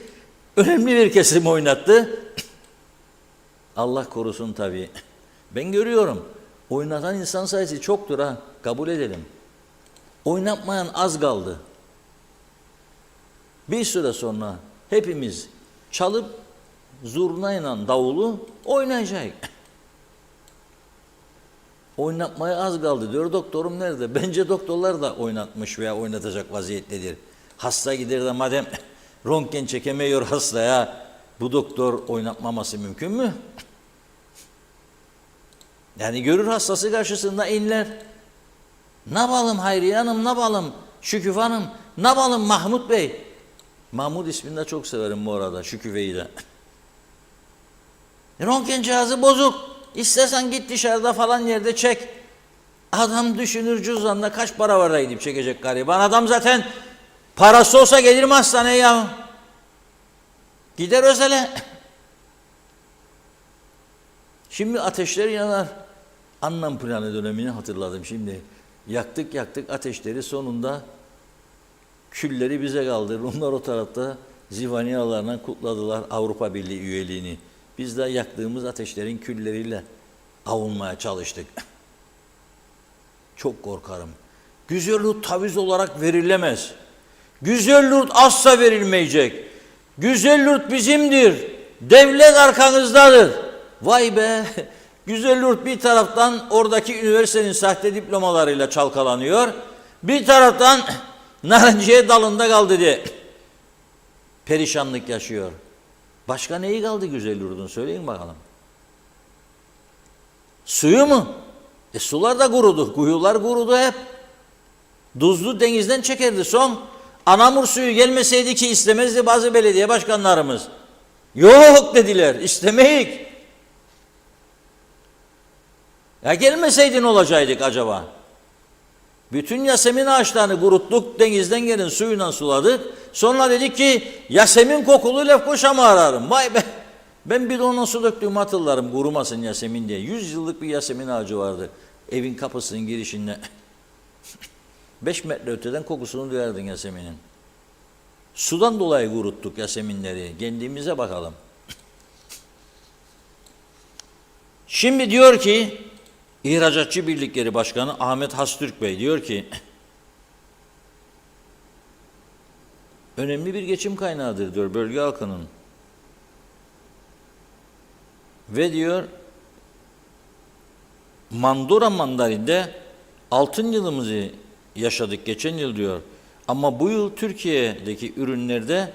önemli bir kesim oynattı. Allah korusun tabii. Ben görüyorum. Oynatan insan sayısı çoktur ha. Kabul edelim. Oynatmayan az kaldı. Bir süre sonra hepimiz çalıp zurnayla davulu oynayacak. Oynatmaya az kaldı diyor. Doktorum nerede? Bence doktorlar da oynatmış veya oynatacak vaziyettedir. Hasta gider de madem röntgen çekemiyor hastaya, bu doktor oynatmaması mümkün mü? Yani görür hastası karşısında inler. Ne yapalım Hayriye Hanım, ne yapalım Şüküfe Hanım, ne yapalım Mahmut Bey? Mahmut ismini de çok severim bu arada, Şüküfe'yi de. Röntgen cihazı bozuk. İstersen git dışarıda falan yerde çek. Adam düşünür cüzdanında kaç para var da gidip çekecek gariban. Adam zaten parası olsa gelir mi hastaneye ya? Gider özele. Şimdi ateşler yanar. Anlam planı dönemini hatırladım şimdi. Yaktık ateşleri, sonunda külleri bize kaldı. Rumlar o tarafta Zivaniyalarla kutladılar Avrupa Birliği üyeliğini. Biz de yaktığımız ateşlerin külleriyle avunmaya çalıştık. Çok korkarım. Güzellik taviz olarak verilemez. Güzellik asla verilmeyecek. Güzellik bizimdir. Devlet arkanızdadır. Vay be! Güzellik bir taraftan oradaki üniversitenin sahte diplomalarıyla çalkalanıyor. Bir taraftan narenciye dalında kaldı diye perişanlık yaşıyor. Başka neyi kaldı güzel yurdun? Söyleyin bakalım. Suyu mu? Sular da kurudu. Kuyular kurudu hep. Tuzlu denizden çekerdi son. Anamur suyu gelmeseydi ki istemezdi bazı belediye başkanlarımız. Yok dediler. İstemeyik. Ya gelmeseydin olacaktık acaba? Bütün Yasemin ağaçlarını kuruttuk, denizden gelen suyla suladık. Sonra dedik ki Yasemin kokulu lefkoşa mı ararım? Vay be! Ben bidonla su döktüğümü hatırlarım, kurumasın Yasemin diye. 100 yıllık bir Yasemin ağacı vardı evin kapısının girişinde. 5 metre öteden kokusunu duyardın Yasemin'in. Sudan dolayı kuruttuk Yaseminleri. Kendimize bakalım. Şimdi diyor ki İhracatçı Birlikleri Başkanı Ahmet Hastürk Bey diyor ki önemli bir geçim kaynağıdır diyor bölge halkının. Ve diyor Mandora mandarinde altın yılımızı yaşadık geçen yıl diyor. Ama bu yıl Türkiye'deki ürünlerde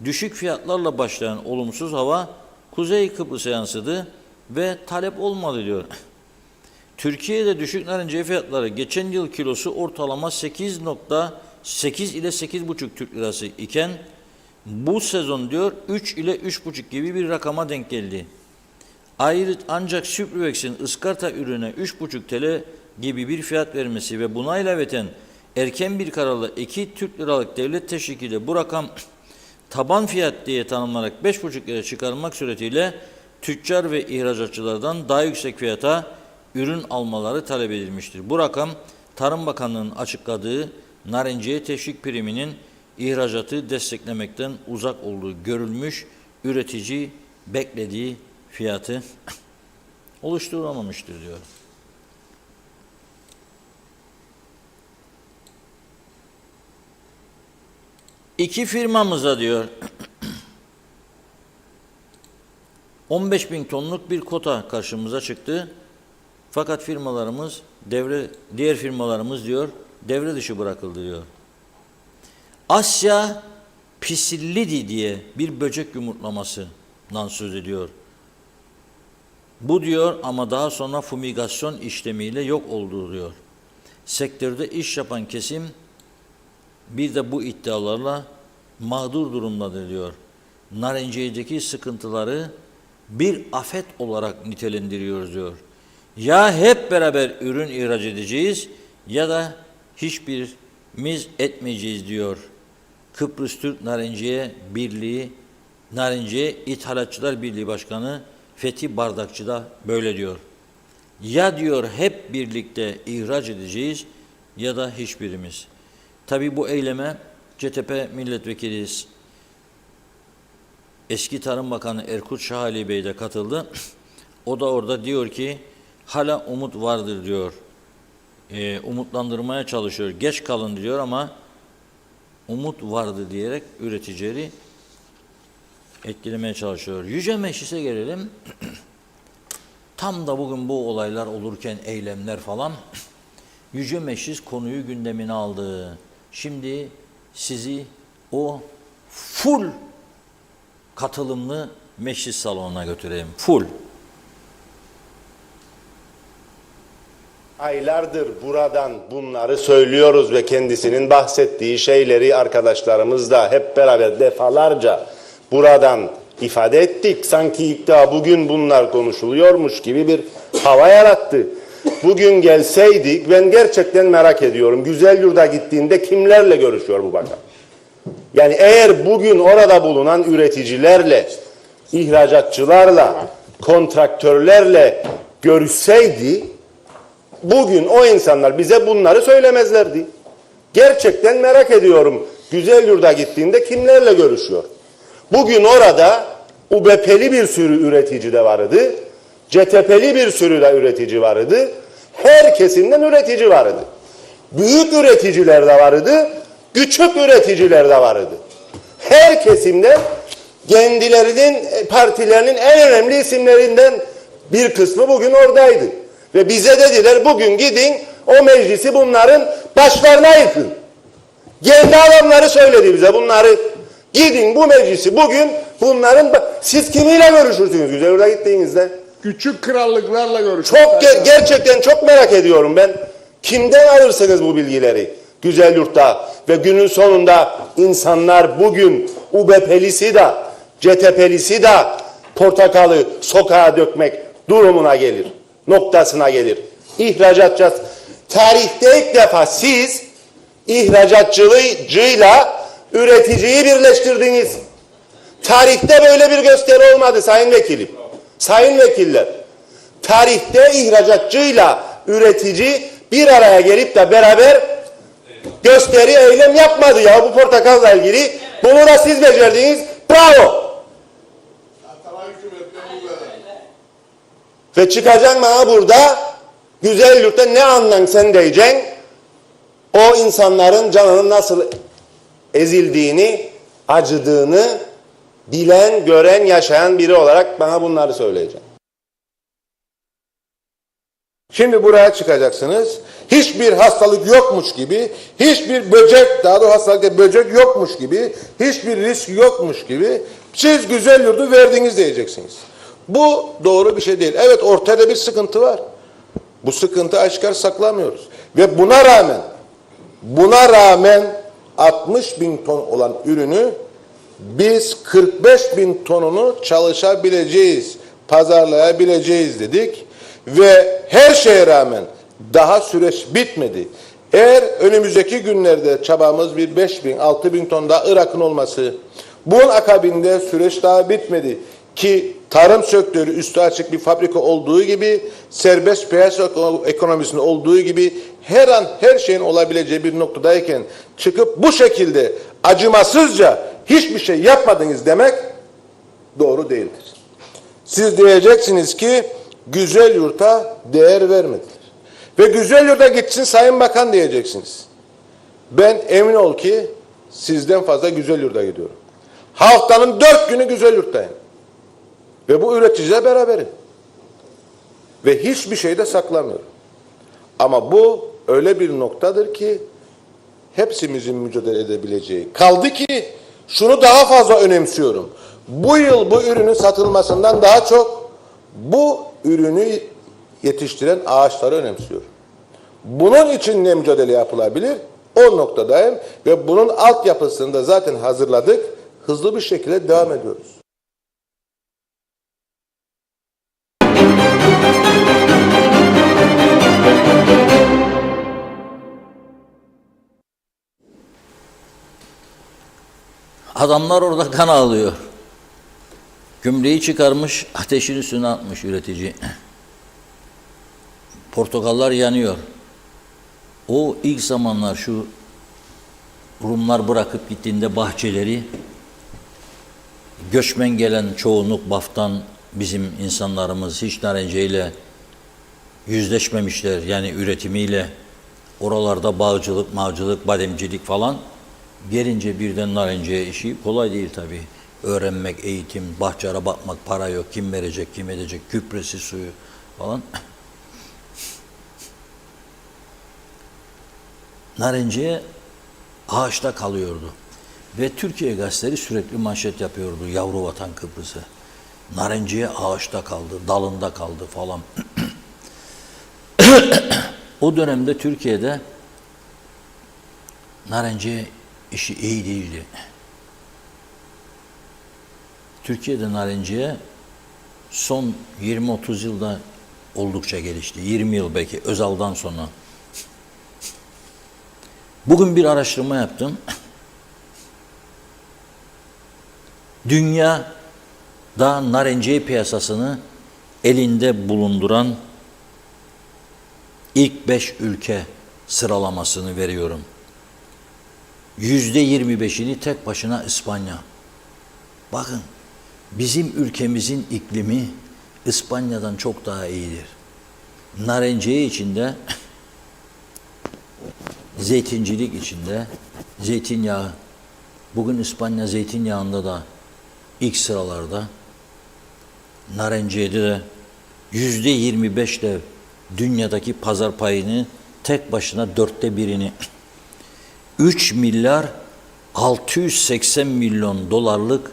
düşük fiyatlarla başlayan olumsuz hava Kuzey Kıbrıs'a yansıdı ve talep olmadı diyor. Türkiye'de düşük narenciye fiyatları geçen yıl kilosu ortalama 8.8 ile 8,5 Türk lirası iken bu sezon diyor 3 ile 3,5 gibi bir rakama denk geldi. Ancak Süprüvex'in ıskarta ürüne 3,5 TL gibi bir fiyat vermesi ve buna ilaveten erken bir kararla 2 Türk liralık devlet teşvikiyle bu rakam taban fiyat diye tanımlanarak 5,5 lira çıkarılmak suretiyle tüccar ve ihracatçılardan daha yüksek fiyata ürün almaları talep edilmiştir. Bu rakam Tarım Bakanlığı'nın açıkladığı narenciye teşvik priminin ihracatı desteklemekten uzak olduğu görülmüş, üretici beklediği fiyatı oluşturamamıştır diyor. İki firmamıza diyor 15.000 tonluk bir kota karşımıza çıktı. Fakat firmalarımız diğer firmalarımız diyor devre dışı bırakıldı diyor. Asya Pisillidi diye bir böcek yumurtlamasından söz ediyor. Bu diyor ama daha sonra fumigasyon işlemiyle yok olduğu diyor. Sektörde iş yapan kesim bir de bu iddialarla mağdur durumdadır diyor. Narenciyedeki sıkıntıları bir afet olarak nitelendiriyoruz diyor. Ya hep beraber ürün ihraç edeceğiz ya da hiçbirimiz etmeyeceğiz diyor. Kıbrıs Türk Narenciye Birliği, Narenciye İthalatçılar Birliği Başkanı Fethi Bardakçı da böyle diyor. Ya diyor hep birlikte ihraç edeceğiz ya da hiçbirimiz. Tabii bu eyleme CTP Milletvekili eski Tarım Bakanı Erkut Şahali Bey de katıldı. O da orada diyor ki hala umut vardır diyor. umutlandırmaya çalışıyor. Geç kalın diyor ama umut vardı diyerek üreticileri etkilemeye çalışıyor. Yüce Meclis'e gelelim. Tam da bugün bu olaylar olurken eylemler falan Yüce Meclis konuyu gündemine aldı. Şimdi sizi o full katılımlı meclis salonuna götüreyim. Full. Aylardır buradan bunları söylüyoruz ve kendisinin bahsettiği şeyleri arkadaşlarımız da hep beraber defalarca buradan ifade ettik. Sanki ilk daha bugün bunlar konuşuluyormuş gibi bir hava yarattı. Bugün gelseydik, ben gerçekten merak ediyorum. Güzelyurt'a gittiğinde kimlerle görüşüyor bu bakan? Yani eğer bugün orada bulunan üreticilerle, ihracatçılarla, kontraktörlerle görüşseydi, bugün o insanlar bize bunları söylemezlerdi. Gerçekten merak ediyorum. Güzelyurt'a gittiğinde kimlerle görüşüyor? Bugün orada UBP'li bir sürü üretici de vardı. CTP'li bir sürü de üretici vardı. Her kesimden üretici vardı. Büyük üreticiler de vardı. Küçük üreticiler de vardı. Her kesimden kendilerinin partilerinin en önemli isimlerinden bir kısmı bugün oradaydı. Ve bize dediler bugün gidin o meclisi bunların başlarına yıkın. Kendi adamları söyledi bize bunları. Gidin bu meclisi bugün bunların... Siz kimiyle görüşürsünüz Güzelyurt'a gittiğinizde? Küçük krallıklarla görüşüyoruz. Gerçekten çok merak ediyorum ben. Kimden alırsınız bu bilgileri Güzelyurt'ta? Ve günün sonunda insanlar bugün UBP'lisi de, CTP'lisi de portakalı sokağa dökmek durumuna gelir. Noktasına gelir. İhracatçı. Tarihte ilk defa siz ihracatçıyla üreticiyi birleştirdiniz. Tarihte böyle bir gösteri olmadı sayın vekilim. Sayın vekiller. Tarihte ihracatçıyla üretici bir araya gelip de beraber gösteri eylem yapmadı ya bu portakalla ilgili. Bunu da siz becerdiniz. Bravo. Ve çıkacaksın bana burada Güzelyurt'ta ne anlan sen diyeceksin. O insanların canının nasıl ezildiğini, acıdığını bilen, gören, yaşayan biri olarak bana bunları söyleyeceksin. Şimdi buraya çıkacaksınız. Hiçbir hastalık yokmuş gibi, hiçbir böcek, daha doğrusu hastalıkta böcek yokmuş gibi, hiçbir risk yokmuş gibi siz Güzelyurt'u verdiniz diyeceksiniz. Bu doğru bir şey değil. Evet ortada bir sıkıntı var. Bu sıkıntı aşikar saklamıyoruz. Ve buna rağmen 60 bin ton olan ürünü biz 45 bin tonunu çalışabileceğiz, pazarlayabileceğiz dedik. Ve her şeye rağmen daha süreç bitmedi. Eğer önümüzdeki günlerde çabamız bir 5 bin, 6 bin ton daha Irak'ın olması, bunun akabinde süreç daha bitmedi. Ki tarım sektörü üstü açık bir fabrika olduğu gibi, serbest piyasa ekonomisinde olduğu gibi her an her şeyin olabileceği bir noktadayken çıkıp bu şekilde acımasızca hiçbir şey yapmadınız demek doğru değildir. Siz diyeceksiniz ki Güzelyurt'a değer vermediler. Ve Güzelyurt'a gitsin Sayın Bakan diyeceksiniz. Ben emin ol ki sizden fazla Güzelyurt'a gidiyorum. Haftanın 4 günü Güzelyurt'tayım. Ve bu üreticiyle beraberim. Ve hiçbir şey de saklamıyorum. Ama bu öyle bir noktadır ki hepsimizin mücadele edebileceği. Kaldı ki şunu daha fazla önemsiyorum. Bu yıl bu ürünün satılmasından daha çok bu ürünü yetiştiren ağaçları önemsiyorum. Bunun için ne mücadele yapılabilir? O noktadayım ve bunun altyapısını da zaten hazırladık. Hızlı bir şekilde devam ediyoruz. Adamlar orada kan ağlıyor. Gümrüğü çıkarmış, ateşin üstüne atmış üretici. Portakallar yanıyor. O ilk zamanlar şu Rumlar bırakıp gittiğinde bahçeleri, göçmen gelen çoğunluk Baf'tan bizim insanlarımız hiç narenceyle yüzleşmemişler. Yani üretimiyle Oralarda bağcılık, mağcılık, bademcilik falan. Gelince birden narenciye işi kolay değil tabii. Öğrenmek, eğitim, bahçara bakmak, para yok, kim verecek, kim edecek, gübresi, suyu falan. Narenciye ağaçta kalıyordu. Ve Türkiye gazeteleri sürekli manşet yapıyordu, yavru vatan Kıbrıs'ı. Narenciye ağaçta kaldı, dalında kaldı falan. O dönemde Türkiye'de narenciye işi iyi değildi. Türkiye'de narenciye son 20-30 yılda oldukça gelişti. 20 yıl belki Özal'dan sonra. Bugün bir araştırma yaptım. Dünyada narenciye piyasasını elinde bulunduran ilk 5 ülke sıralamasını veriyorum. %25'ini tek başına İspanya. Bakın, bizim ülkemizin iklimi İspanya'dan çok daha iyidir. Narenciye içinde, zeytincilik içinde, zeytinyağı. Bugün İspanya zeytinyağında da ilk sıralarda, narenciyede de %25'le dünyadaki pazar payını tek başına 1/4'ini 3 milyar 680 milyon dolarlık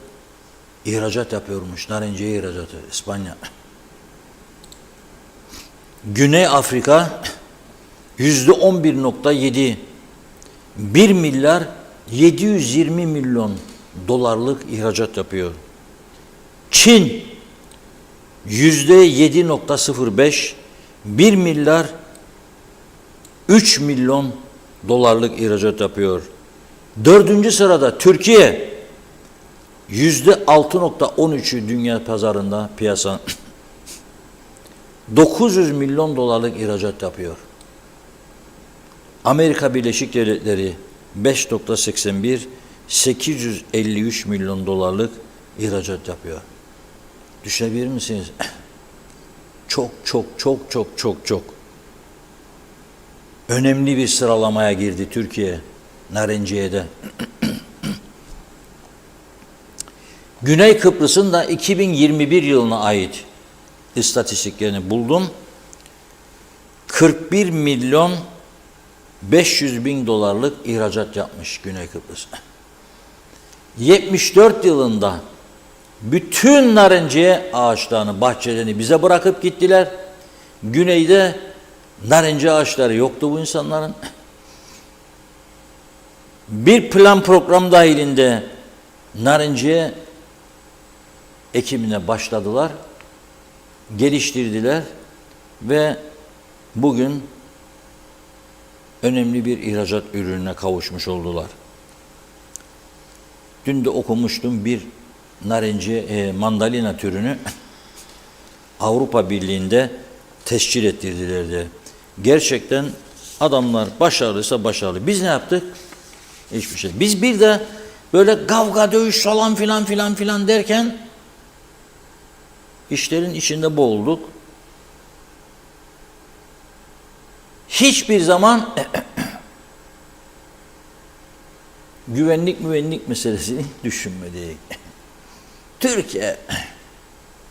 ihracat yapıyormuş. Narenciye ihracatı İspanya. Güney Afrika %11.7 1 milyar 720 milyon dolarlık ihracat yapıyor. Çin %7.05 1 milyar 3 milyon dolarlık ihracat yapıyor. 4. sırada Türkiye %6.13'ü dünya pazarında piyasa 900 milyon dolarlık ihracat yapıyor. Amerika Birleşik Devletleri 5.81 853 milyon dolarlık ihracat yapıyor. Düşünebilir misiniz? Çok önemli bir sıralamaya girdi Türkiye narenciyede. Güney Kıbrıs'ın da 2021 yılına ait istatistiklerini buldum. 41 milyon 500 bin dolarlık ihracat yapmış Güney Kıbrıs. 74 yılında bütün narenciye ağaçlarını, bahçelerini bize bırakıp gittiler. Güneyde narenciye ağaçları yoktu bu insanların. Bir plan program dahilinde narenciye ekimine başladılar, geliştirdiler ve bugün önemli bir ihracat ürününe kavuşmuş oldular. Dün de okumuştum, bir narenciye, mandalina türünü Avrupa Birliği'nde tescil ettirdiler diye. Gerçekten adamlar başarılıysa başarılı. Biz ne yaptık? Hiçbir şey. Biz bir de böyle kavga, dövüş falan filan derken işlerin içinde boğulduk. Hiçbir zaman güvenlik meselesini düşünmedik. Türkiye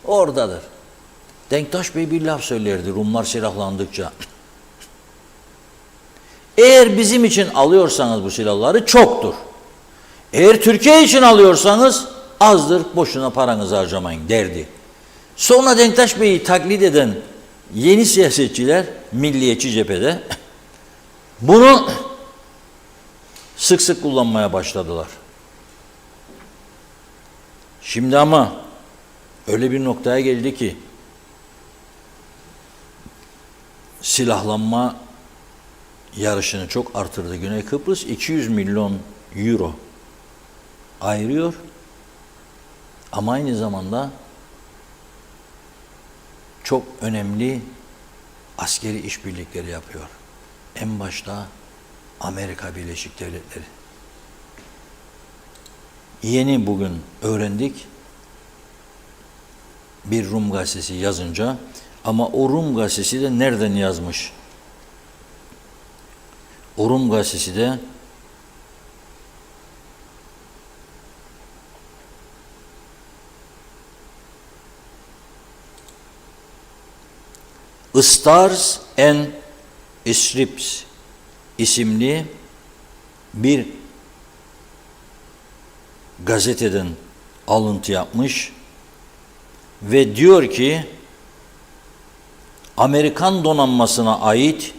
oradadır. Denktaş Bey bir laf söylerdi Rumlar silahlandıkça. Eğer bizim için alıyorsanız bu silahları çoktur. Eğer Türkiye için alıyorsanız azdır, boşuna paranızı harcamayın derdi. Sonra Denktaş Bey'i taklit eden yeni siyasetçiler milliyetçi cephede bunu sık sık kullanmaya başladılar. Şimdi ama öyle bir noktaya geldi ki silahlanma yarışını çok artırdı. Güney Kıbrıs 200 milyon euro ayırıyor ama aynı zamanda çok önemli askeri işbirlikleri yapıyor. En başta Amerika Birleşik Devletleri. Yeni bugün öğrendik, bir Rum gazetesi yazınca, ama o Rum gazetesi de nereden yazmış? Rum gazetesi de Stars and Strips isimli bir gazeteden alıntı yapmış ve diyor ki Amerikan donanmasına ait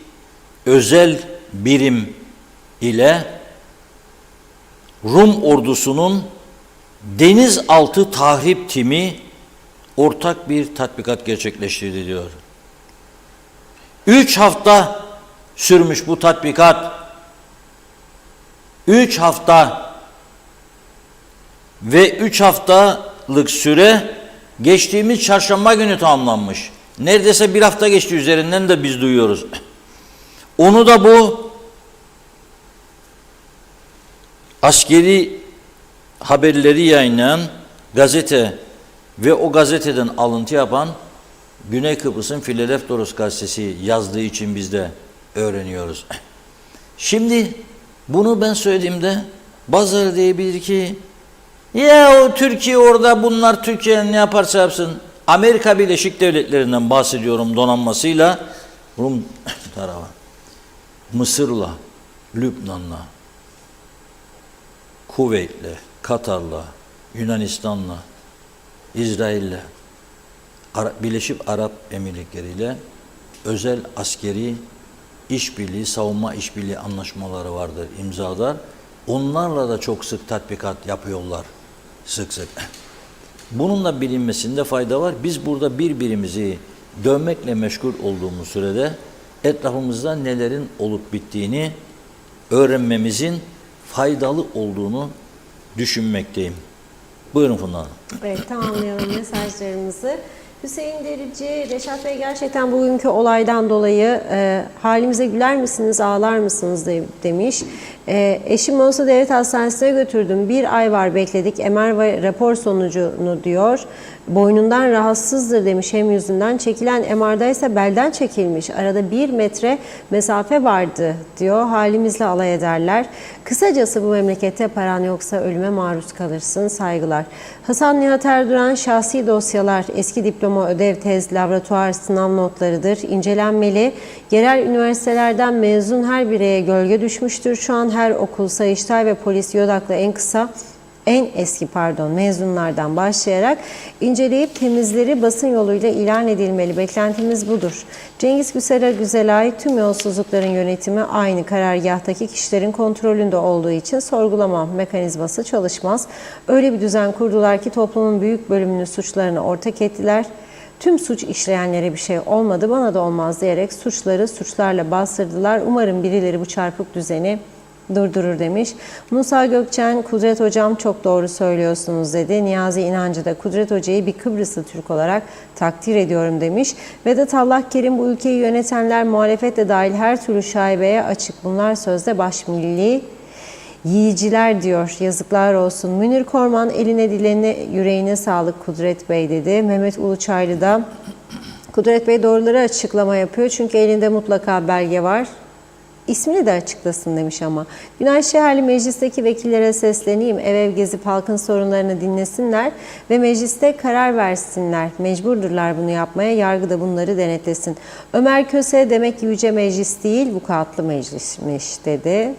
özel birim ile Rum ordusunun denizaltı tahrip timi ortak bir tatbikat gerçekleştirdi diyor. 3 hafta sürmüş bu tatbikat. 3 hafta ve 3 haftalık süre geçtiğimiz çarşamba günü tamamlanmış. Neredeyse bir hafta geçti üzerinden de biz duyuyoruz. Onu da bu askeri haberleri yayınlayan gazete ve o gazeteden alıntı yapan Güney Kıbrıs'ın Philadelphoros gazetesi yazdığı için biz de öğreniyoruz. Şimdi bunu ben söylediğimde bazıları diyebilir ki ya o Türkiye orada bunlar Türkiye'nin ne yaparsa yapsın. Amerika Birleşik Devletleri'nden bahsediyorum donanmasıyla Rum tarafı. Mısır'la, Lübnan'la, Kuveyt'le, Katar'la, Yunanistan'la, İsrail'le, Birleşik Arap Emirlikleri ile özel askeri işbirliği, savunma işbirliği anlaşmaları vardır, imzalar. Onlarla da çok sık tatbikat yapıyorlar, sık sık. Bununla bilinmesinde fayda var. Biz burada birbirimizi dövmekle meşgul olduğumuz sürede etrafımızda nelerin olup bittiğini öğrenmemizin faydalı olduğunu düşünmekteyim. Buyurun Funda Hanım. Evet, tamamlayalım mesajlarımızı. Hüseyin Derici, Reşat Bey gerçekten bugünkü olaydan dolayı halimize güler misiniz, ağlar mısınız demiş. Eşim olsa devlet hastanesine götürdüm. 1 ay var bekledik. MR ve rapor sonucunu diyor. Boynundan rahatsızdır demiş, hem yüzünden. Çekilen MR'da ise belden çekilmiş. Arada 1 metre mesafe vardı diyor. Halimizle alay ederler. Kısacası bu memlekette paran yoksa ölüme maruz kalırsın. Saygılar. Hasan Nihat Erduran, şahsi dosyalar, eski diploma, ödev, tez, laboratuvar, sınav notlarıdır. İncelenmeli. Yerel üniversitelerden mezun her bireye gölge düşmüştür. Şu an her okul Sayıştay ve polis yodaklı en eski mezunlardan başlayarak inceleyip temizleri basın yoluyla ilan edilmeli. Beklentimiz budur. Cengiz Güzelay, tüm yolsuzlukların yönetimi aynı karargahtaki kişilerin kontrolünde olduğu için sorgulama mekanizması çalışmaz. Öyle bir düzen kurdular ki toplumun büyük bölümünü suçlarına ortak ettiler. Tüm suç işleyenlere bir şey olmadı, bana da olmaz diyerek suçları suçlarla bastırdılar. Umarım birileri bu çarpık düzeni durdurur demiş. Musa Gökçen, Kudret Hocam çok doğru söylüyorsunuz dedi. Niyazi İnancı da Kudret Hoca'yı bir Kıbrıslı Türk olarak takdir ediyorum demiş. Vedat Allahkerim, bu ülkeyi yönetenler muhalefet de dahil her türlü şaibeye açık. Bunlar sözde başmilli yiyiciler diyor. Yazıklar olsun. Münir Korman, eline diline yüreğine sağlık Kudret Bey dedi. Mehmet Uluçaylı da Kudret Bey doğruları açıklama yapıyor. Çünkü elinde mutlaka belge var. İsmini de açıklasın demiş ama. Günay Şeherli, meclisteki vekillere sesleneyim. Ev ev gezip halkın sorunlarını dinlesinler ve mecliste karar versinler. Mecburdurlar bunu yapmaya. Yargı da bunları denetlesin. Ömer Köse, demek ki yüce meclis değil, vukuatlı meclismiş dedi.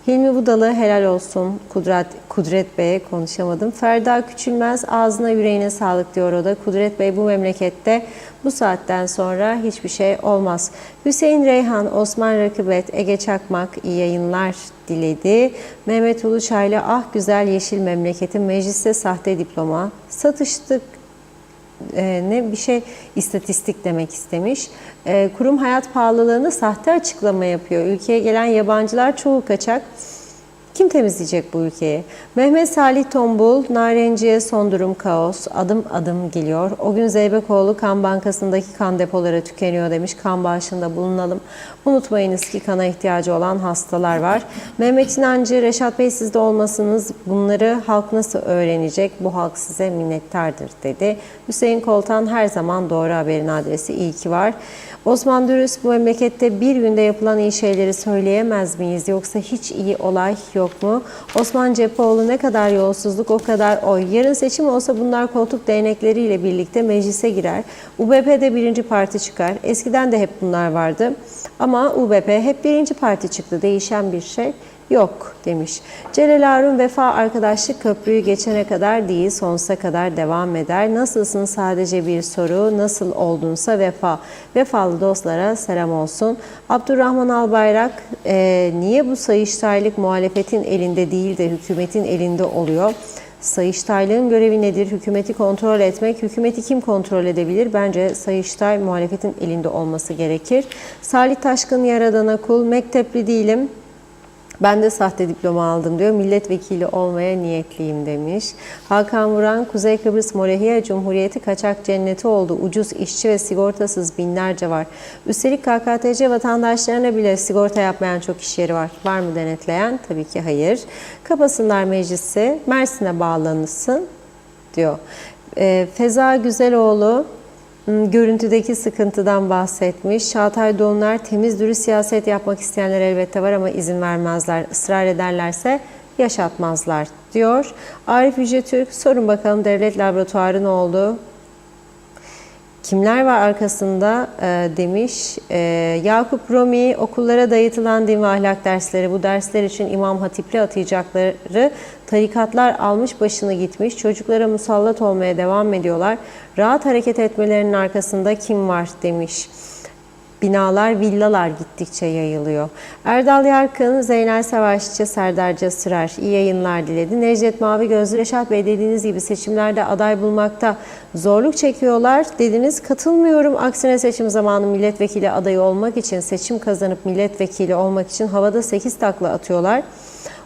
Hilmi Budalı, helal olsun Kudret Bey'e konuşamadım. Ferda Küçülmez, ağzına yüreğine sağlık diyor o da. Kudret Bey, bu memlekette bu saatten sonra hiçbir şey olmaz. Hüseyin Reyhan, Osman Rakibet, Ege Çakmak iyi yayınlar diledi. Mehmet Uluçaylı, ah güzel yeşil memleketin, mecliste sahte diploma, satıştık istatistik demek istemiş. Kurum hayat pahalılığını sahte açıklama yapıyor. Ülkeye gelen yabancılar çoğu kaçak. Kim temizleyecek bu ülkeyi? Mehmet Salih Tombul, Narenciye son durum kaos, adım adım geliyor. O gün Zeybekoğlu kan bankasındaki kan depoları tükeniyor demiş. Kan bağışında bulunalım. Unutmayınız ki kana ihtiyacı olan hastalar var. Mehmet İnancı, Reşat Bey sizde olmasınız. Bunları halk nasıl öğrenecek? Bu halk size minnettardır dedi. Hüseyin Koltan her zaman doğru haberin adresi. İyi ki var. Osman Dürüst, bu memlekette bir günde yapılan iyi şeyleri söyleyemez miyiz? Yoksa hiç iyi olay yok mu? Osman Cepheoğlu, ne kadar yolsuzluk o kadar oy. Yarın seçim olsa bunlar koltuk değnekleriyle birlikte meclise girer. UBP'de birinci parti çıkar. Eskiden de hep bunlar vardı. Ama UBP hep birinci parti çıktı. Değişen bir şey yok demiş. Celal Harun, vefa arkadaşlık köprüyü geçene kadar değil, sonsuza kadar devam eder. Nasılsın sadece bir soru, nasıl oldunsa vefa. Vefalı dostlara selam olsun. Abdurrahman Albayrak, niye bu Sayıştaylık muhalefetin elinde değil de hükümetin elinde oluyor? Sayıştaylığın görevi nedir? Hükümeti kontrol etmek. Hükümeti kim kontrol edebilir? Bence Sayıştay muhalefetin elinde olması gerekir. Salih Taşkın, Yaradan'a kul, mektepli değilim. Ben de sahte diploma aldım diyor. Milletvekili olmaya niyetliyim demiş. Hakan Vuran, Kuzey Kıbrıs Morehiye Cumhuriyeti kaçak cenneti oldu. Ucuz işçi ve sigortasız binlerce var. Üstelik KKTC vatandaşlarına bile sigorta yapmayan çok iş yeri var. Var mı denetleyen? Tabii ki hayır. Kapasınlar meclisi, Mersin'e bağlanılsın diyor. Feza Güzeloğlu, görüntüdeki sıkıntıdan bahsetmiş. Çağatay Doğanlar, temiz dürüst siyaset yapmak isteyenler elbette var ama izin vermezler. Israr ederlerse yaşatmazlar diyor. Arif Yüce Türk, sorun bakalım devlet laboratuvarı ne oldu? Kimler var arkasında demiş. Yakup Romi, okullara dayatılan din ve ahlak dersleri, bu dersler için İmam Hatip'le atayacakları tarikatlar almış başını gitmiş. Çocuklara musallat olmaya devam ediyorlar. Rahat hareket etmelerinin arkasında kim var demiş. Binalar, villalar gittikçe yayılıyor. Erdal Yarkın, Zeynel Savaşçı, Serdar Sırar iyi yayınlar diledi. Necdet Mavi Gözlü, Reşat Bey dediğiniz gibi seçimlerde aday bulmakta zorluk çekiyorlar dediniz. Katılmıyorum. Aksine seçim zamanı milletvekili adayı olmak için, seçim kazanıp milletvekili olmak için havada 8 takla atıyorlar.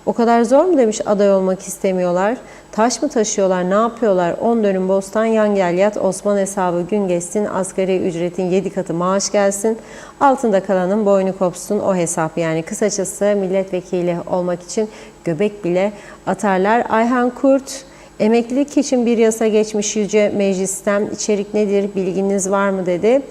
O kadar zor mu demiş, aday olmak istemiyorlar. Taş mı taşıyorlar, ne yapıyorlar? 10 dönüm bostan, yan gel yat, Osman hesabı gün geçsin, asgari ücretin 7 katı maaş gelsin, altında kalanın boynu kopsun o hesap. Yani kısacası milletvekili olmak için göbek bile atarlar. Ayhan Kurt, emeklilik için bir yasa geçmiş Yüce Meclis'ten, içerik nedir, bilginiz var mı dedi.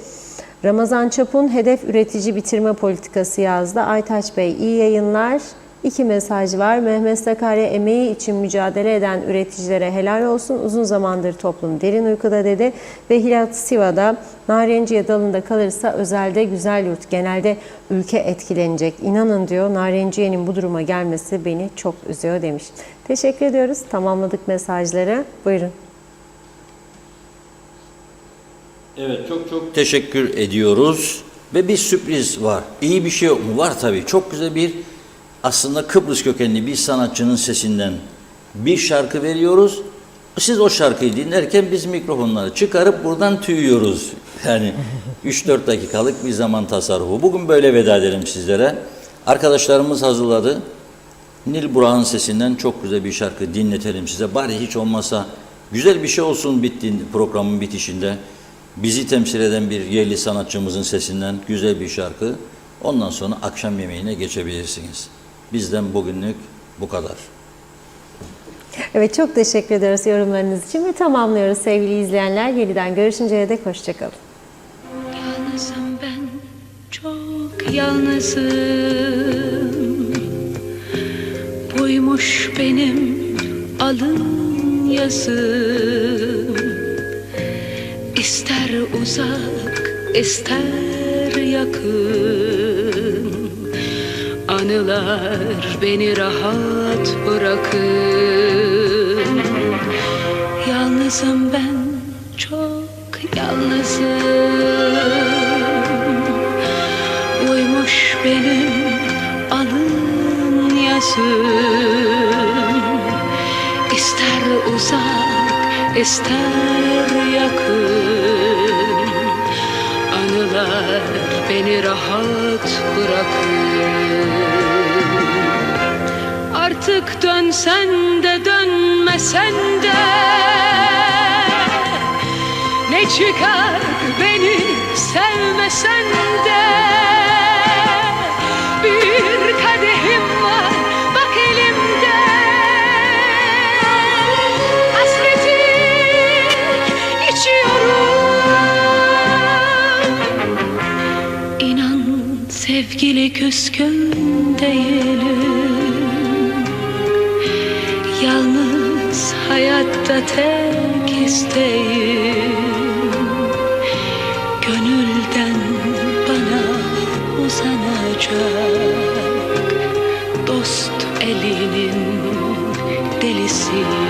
Ramazan Çapun, hedef üretici bitirme politikası yazdı. Aytaç Bey, iyi yayınlar. 2 mesaj var. Mehmet Sakarya, emeği için mücadele eden üreticilere helal olsun. Uzun zamandır toplum derin uykuda dedi. Ve Hilal Siva'da, Narenciye dalında kalırsa özelde güzel yurt, genelde ülke etkilenecek. İnanın diyor, Narenciye'nin bu duruma gelmesi beni çok üzüyor demiş. Teşekkür ediyoruz. Tamamladık mesajları. Buyurun. Evet, çok teşekkür ediyoruz. Ve bir sürpriz var. İyi bir şey yok mu? Var tabii. Çok güzel bir, aslında Kıbrıs kökenli bir sanatçının sesinden bir şarkı veriyoruz. Siz o şarkıyı dinlerken biz mikrofonları çıkarıp buradan tüyüyoruz. Yani 3-4 dakikalık bir zaman tasarrufu. Bugün böyle veda edelim sizlere. Arkadaşlarımız hazırladı. Nil Burak'ın sesinden çok güzel bir şarkı dinletelim size. Bari hiç olmasa güzel bir şey olsun programın bitişinde. Bizi temsil eden bir yerli sanatçımızın sesinden güzel bir şarkı. Ondan sonra akşam yemeğine geçebilirsiniz. Bizden bugünlük bu kadar. Evet, çok teşekkür ediyoruz yorumlarınız için ve tamamlıyoruz sevgili izleyenler. Yeniden görüşünceye dek hoşçakalın. Yalnızım ben, çok yalnızım. Buymuş benim alın yazım. İster uzak, ister yakın, anılar beni rahat bırakın. Yalnızım ben, çok yalnızım. Buymuş benim alın yazım. İster uzak, ister yakın, anılar beni rahat bırakın. Artık dönsen de dönmesen de ne çıkar beni sevmesen de. Bir kadehim var bak elimde, hasreti içiyorum. İnan sevgili küskün değilim, yalnız hayatta tek isteğim gönülden bana uzanacak dost elinin delisi.